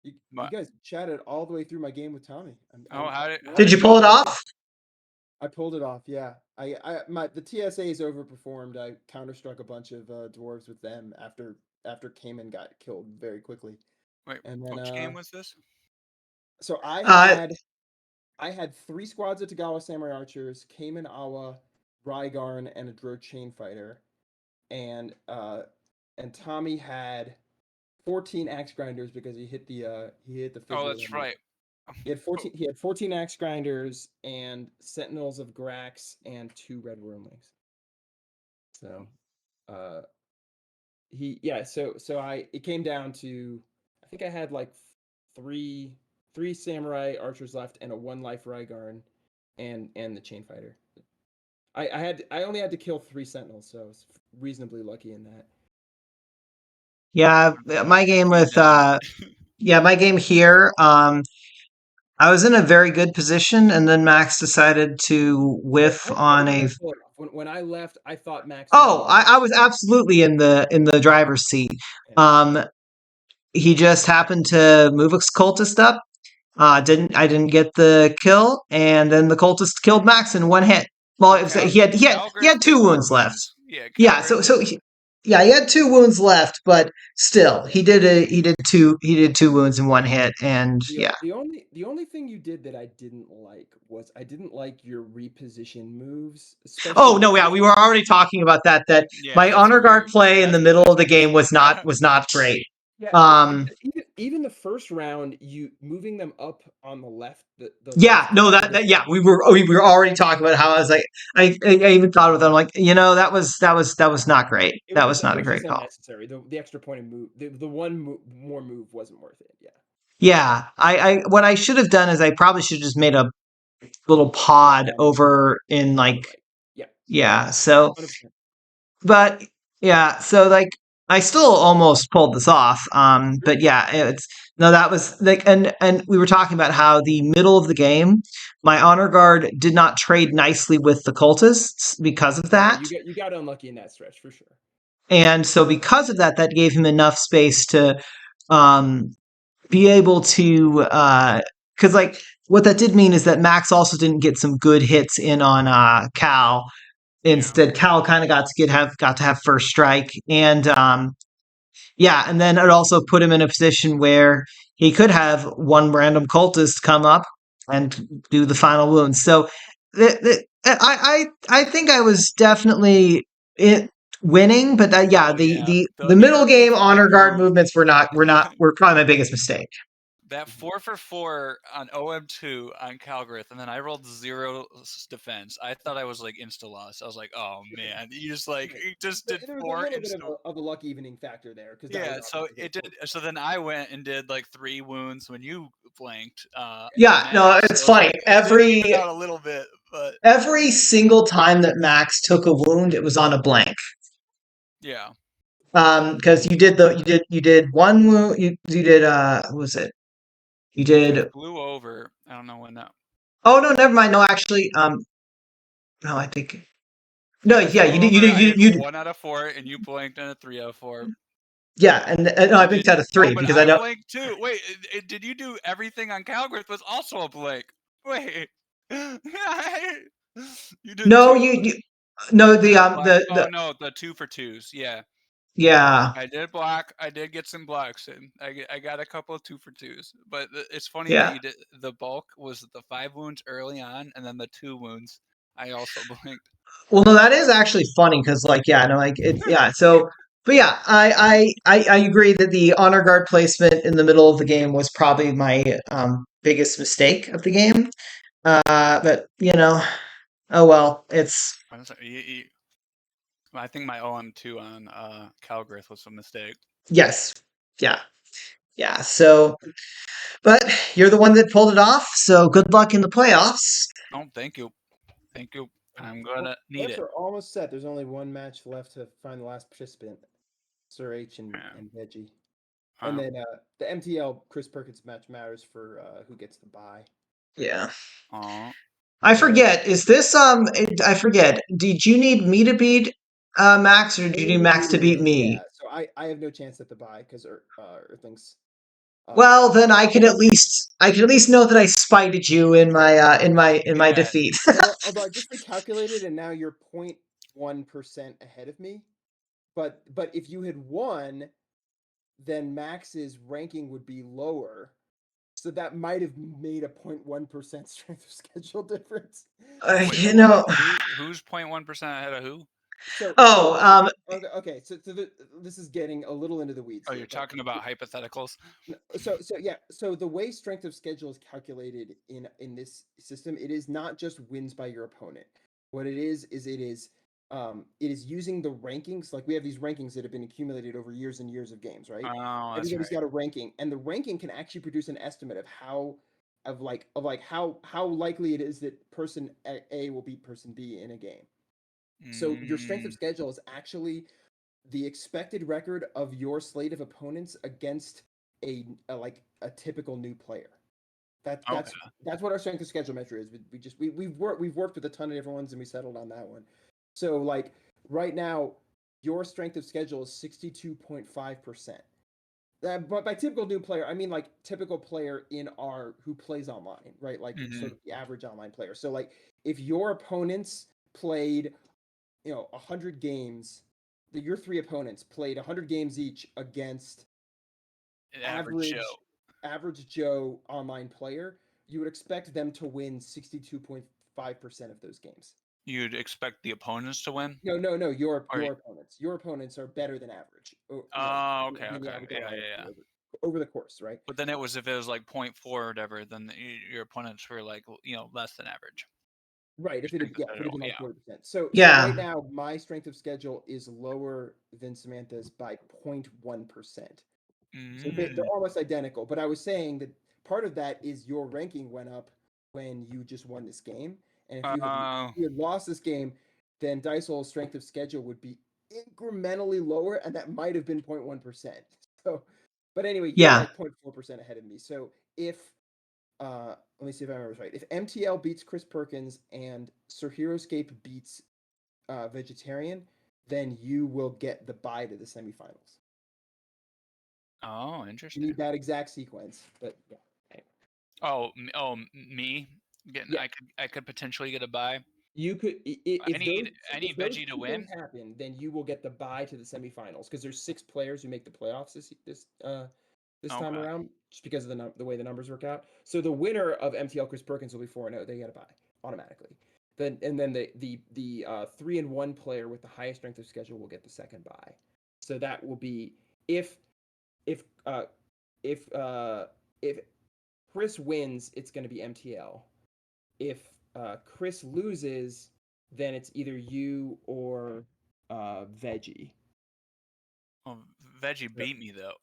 You But guys chatted all the way through my game with Tommy. oh, how did I Did you actually pull it enjoyed. off? I pulled it off. Yeah, the TSA's overperformed. I counterstruck a bunch of dwarves with them after Cayman got killed very quickly, wait, and then which game was this? so Uh, I had 3 squads of Tagawa Samurai Archers, Cayman Awa, Rygarn, and a Dro Chain Fighter, and Tommy had 14 axe grinders because he hit the Oh, figure that's limit. right. He had 14 axe grinders and Sentinels of Grax and 2 red wormlings. So uh so I it came down to I think I had like three samurai archers left and a 1 life Rygarn and the chain fighter. I only had to kill 3 sentinels, so I was reasonably lucky in that. yeah, my game Being with down. yeah, my game here. I was in a very good position, and then Max decided to whiff How on did you a. guys pull it off? When I left, I thought Max was Oh, gonna win. I was absolutely in the driver's seat. Yeah. Um, he just happened to move a cultist up. I didn't get the kill, and then the cultist killed Max in one hit. Well, Well, it was, he Calgers had two gets more wounds left. wounds. Yeah, Yeah, Calgers gets. yeah, he had two wounds left, but still, he did two wounds in one hit, and yeah. The only thing you did that I didn't like was I didn't like your reposition moves, especially Oh no, because yeah, we were already talking about that. That Yeah, my that's honor guard weird. play in the That's middle of the pedestrian. game Yeah. was not great. yeah, Um, even the first round, you moving them up on the left, the yeah, left no, side of the yeah, field. we were already talking about how I was like, I even thought with them like, that was not great. That was It not a was great just call. unnecessary. The extra point of move, the more move wasn't worth it. Yeah, Yeah, I what I should have done is I probably should have just made a little pod line over in on the like right. Yeah, yeah. So 100%. but yeah, so like I still almost pulled this off. But yeah, it's no, that was like, and we were talking about how the middle of the game, my honor guard did not trade nicely with the cultists because of Yeah, that, you got unlucky in that stretch for sure. and so because of that, that gave him enough space to um, be able to because like what that did mean is that Max also didn't get some good hits in on Cal. Yeah. Instead, Cal kind of got to have first strike, and yeah, and then it also put him in a position where he could have one random cultist come up and do the final wounds. So I think I was definitely winning, but yeah, Oh yeah, the the middle early game 5 honor guard moves. movements were probably my biggest mistake. That 4 for 4 on OM2 on Calgrith, and then I rolled 0 defense. I thought I was like insta loss. I was like, oh man, you just like Right. you just did There was a 4 little bit insta. of a luck evening factor there because that Yeah, was so obviously it the did. So then I went and did like 3 wounds when you blanked Yeah, no, Max. it's So funny. it did even out a little bit, but Every single time that Max took a wound, it was on a blank. yeah. Because you did one wound. You did what was it? You If did. it blew over, I don't know when that. Oh no, never mind. No, actually, no, I think no. If it Yeah, blew over, I did you 1 out of 4, and you blanked on a 3 out of 4. yeah, and no, I You think did. it's out of Oh, three but because I I know. blanked too. Wait, did you do everything on Calgrith was also a blank? Wait. You did No, 2. no, You did black. Oh the no, the 2 for 2s. Yeah. yeah, I did black. I did get some blacks in. I got a couple of 2 for 2s. But it's funny that yeah. you did the bulk was the 5 wounds early on, and then the 2 wounds I also blanked. Well, no, that is actually funny because, like, yeah, no, like, yeah. So, but yeah, I agree that the honor guard placement in the middle of the game was probably my biggest mistake of the game. But oh well, it's I'm sorry, I think my OM2 on Calgrith was a mistake. yes, yeah, yeah. So, but you're the one that pulled it off. So good luck in the playoffs. Oh, thank you. Thank you. I'm Well, gonna need playoffs it. are almost set. There's only one match left to find the last participant, Sir H Yeah. and Veggie. And then the MTL Chris Perkins match matters for who gets the bye. Yeah. Oh. I So forget. Is this I forget. Did you need me to beat Max, or did you only need need Max me to to beat win. Yeah. me? So I have no chance at the bye because Earthling's. Well, then Although I can at least know that I spited you in my Yeah. defeat. although I just recalculated and now you're 0.1% ahead of me. But if you had won, then Max's ranking would be lower. So that might have made a 0.1% strength of schedule difference. Wait, You hold know. on. Who's 0.1% ahead of who? So Oh, okay. So this is getting a little into the weeds Oh, here, you're but talking about hypotheticals. so yeah. So the way strength of schedule is calculated in this system, it is not just wins by your opponent. What it is it is using the rankings. Like we have these rankings that have been accumulated over years and years of games, right? Oh, that's Everybody's right. got a ranking, and the ranking can actually produce an estimate of how likely it is that person A will beat person B in a game. So your strength of Mm, schedule is actually the expected record of your slate of opponents against a typical new player. That okay. that's what our strength of schedule measure is. We've worked with a ton of different ones and we settled on that one. So like right now, your strength of schedule is 62.5%. But by typical new player, I mean like typical player in our who plays online, right? Like Mm-hmm. sort of the average online player. So like if your opponents played 100 games, your 3 opponents played 100 games each against Average Joe. average Joe online player, you would expect them to win 62.5% of those games. You'd expect the opponents to win? No, Or your opponents. Your opponents are better than average. oh, okay, Than the okay. average Yeah, online yeah, yeah. player over the course, right? But then it was if it was like 0.4 or whatever, then your opponents were like less than average. Right. Your If it had, strength of yeah, if it had schedule. been like Yeah. 40%. So right yeah, now my strength of schedule is lower than Samantha's by 0.1%. So they're Mm, almost identical. But I was saying that part of that is your ranking went up when you just won this game. And if uh, you had lost this game, then Dyson's strength of schedule would be incrementally lower, and that might have been 0.1%. So, but anyway, you're yeah, like 0.4% ahead of me. So if let me see if I remember this right. If MTL beats Chris Perkins and Sir Heroescape beats Vegetarian, then you will get the bye to the semifinals. oh, You interesting. need that exact sequence, but yeah. Me getting Yeah, I could potentially get a bye. you could I need if those veggie to two things win. happen, then you will get the bye to the semifinals because there's 6 players who make the playoffs this this time Okay. around, just because of the way the numbers work out. So the winner of MTL Chris Perkins will be 4-0. They get a bye automatically. Then the 3-1 player with the highest strength of schedule will get the second bye. So that will be if if uh if Chris wins, it's going to be MTL. If Chris loses, then it's either you or Veggie. Well, Veggie beat me though.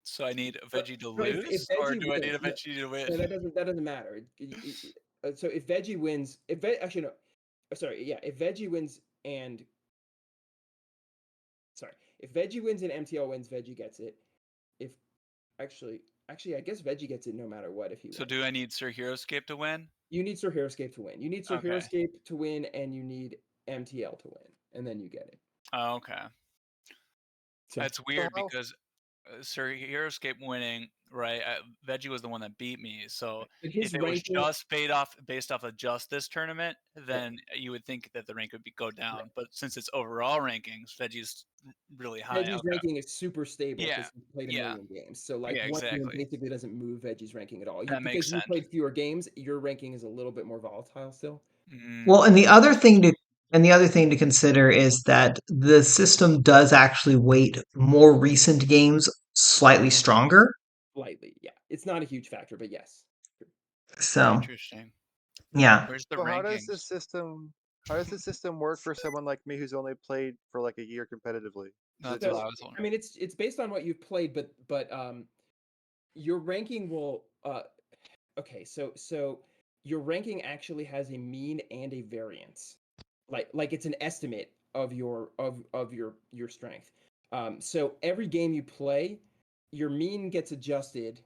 So I need a But Veggie to no, if lose, or Veggie do I need wins, a Veggie to win? no, that doesn't matter. So if Veggie wins, actually no, sorry, yeah, if Veggie wins and sorry, if Veggie wins and MTL wins, Veggie gets it. If actually, I guess Veggie gets it no matter what if he So wins. do I need Sir Heroescape to win? You need Sir Heroescape to win. You need Sir Okay. Heroescape to win, and you need MTL to win, and then you get it. Oh, okay. So That's weird how- because Sir Heroescape winning, right? Veggie was the one that beat me. So but his if it was ranking, just based off of just this tournament, then you would think that the rank would go down. But since it's overall rankings, Veggie's really high. Veggie's Okay. ranking is super stable Yeah. because he's played a Yeah. million games. So like Yeah, one game exactly. basically doesn't move Veggie's ranking at all. That makes Because you sense. played fewer games, your ranking is a little bit more volatile still. Well, and the other thing to consider is that the system does actually weight more recent games slightly stronger. Slightly, yeah. It's not a huge factor, but yes. So, Interesting. yeah. Where's the So rankings? how does the system work for someone like me who's only played for like a year competitively? Is it That's what So I just was I wondering. mean, it's based on what you've played, but your ranking will okay, so your ranking actually has a mean and a variance. Like it's an estimate of your strength. So every game you play, your mean gets adjusted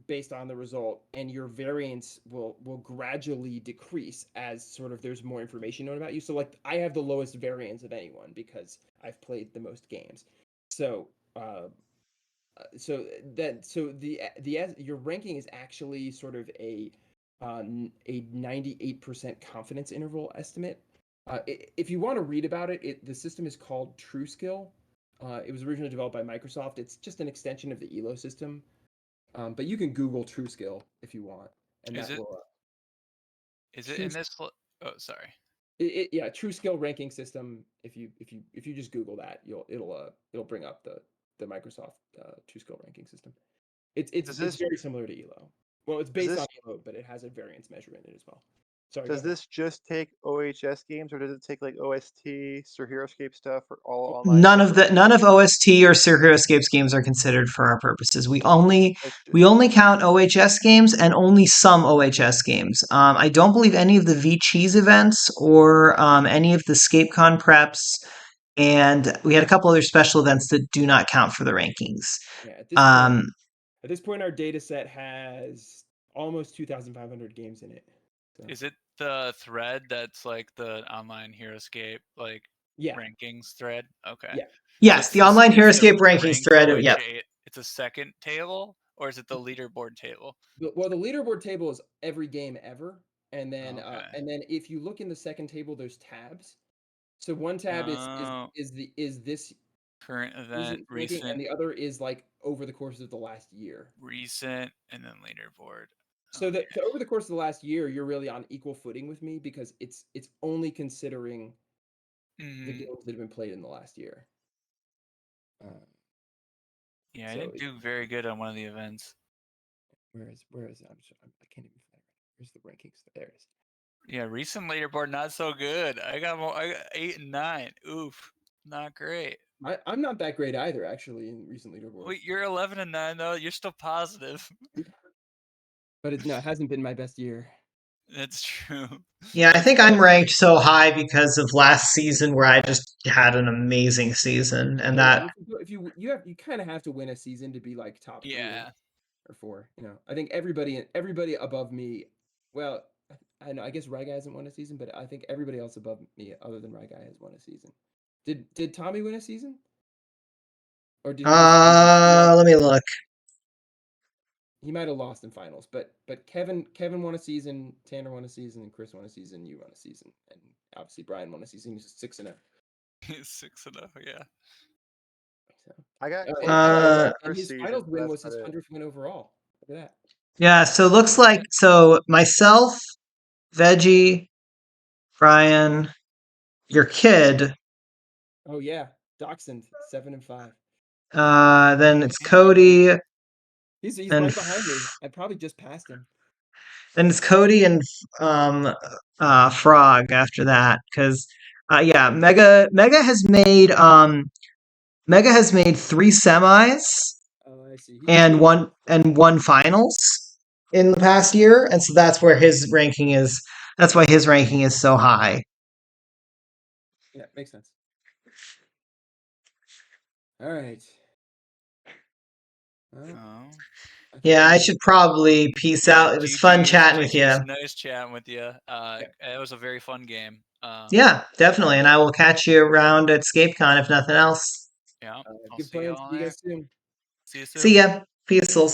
based on the result, and your variance will gradually decrease as sort of there's more information known about you. So like I have the lowest variance of anyone because I've played the most games. So so that so the your ranking is actually sort of a 98% confidence interval estimate. If you want to read about it, the system is called TrueSkill. It was originally developed by Microsoft. It's just an extension of the ELO system. But you can Google TrueSkill if you want, and Is that it will is it True. in this oh, sorry. Yeah, TrueSkill ranking system. If you just Google that, it'll bring up the Microsoft TrueSkill ranking system. does It's this very similar to ELO. Well, it's does based on this ELO, but it has a variance measure in it as well. Sorry, go does ahead. this just take OHS games or does it take like OST, Sir Heroescape stuff or all online None stuff of or both? OST or Sir Heroescapes games are considered for our purposes. That's just, We only count OHS games and only some OHS games. I don't believe any of the V Cheese events or any of the ScapeCon preps, and we had a couple other special events that do not count for the rankings. Yeah, Um, at this point, our data set has almost 2,500 games in it. So, Is it the thread that's like the online Heroescape like yeah, rankings thread? Okay. yeah. So yes, the online it's the Heroescape rankings ranked thread. Yeah, OHA. It's a second table, or is it the leaderboard table? Well, the leaderboard table is every game ever, Okay. and then if you look in the second table, there's tabs. So one tab Oh, is this current event, season's ranking, and recent, the other is like over the course of the last year. and then leaderboard. So Okay. that so over the course of the last year, you're really on equal footing with me because it's only considering the hmm games that have been played in the last year. Uh, Yeah, I so didn't do very good on one of the events. where is it? I can't even find it. Where's the rankings? There it is. Yeah, recent leaderboard not so good. I got 8 and 9. Oof, not great. I'm not that great either, actually, in recent leaderboards. Wait, you're 11 and 9 though. You're still positive. But it hasn't been my best year. That's true. yeah. I But it's think better I'm than ranked so high because of last season where I just had an amazing season, and Yeah, that if you kind of have to win a season to be like top 3 yeah. or 4. I think everybody above me. Well, I know I guess Rai Guy hasn't won a season, but I think everybody else above me, other than Rai Guy, has won a season. Did Tommy win a season? Or did he just let me look. he might have lost in finals, but Kevin won a season, Tanner won a season, and Chris won a season, you won a season, and obviously Brian won a season. He's 6-0. 6 and 0, yeah. So I got And, close Uh, and his seed, finals but win that's was his about it. 100th win overall. Look at that. yeah, so it looks like myself, Veggie, Brian, your kid, Oh yeah, Dachshund 7-5. then it's Yeah. Cody, He's and right behind me. I probably just passed him. then it's Cody and Frog after that because yeah, Mega has made 3 semis Oh, I see. He's and doing one finals in the past year, and so that's where his ranking is. That's why his ranking is so high. yeah, makes sense. All right. Well, Oh. I think Yeah, I'm I gonna. should probably peace out. It was fun chatting with you. GG's nice chatting with you. It was a very fun game. Yeah, definitely, and I will catch you around at ScapeCon if nothing else. Yeah, I'll Good see you plans. all See you there. guys soon. See you soon. See ya. Peaceful.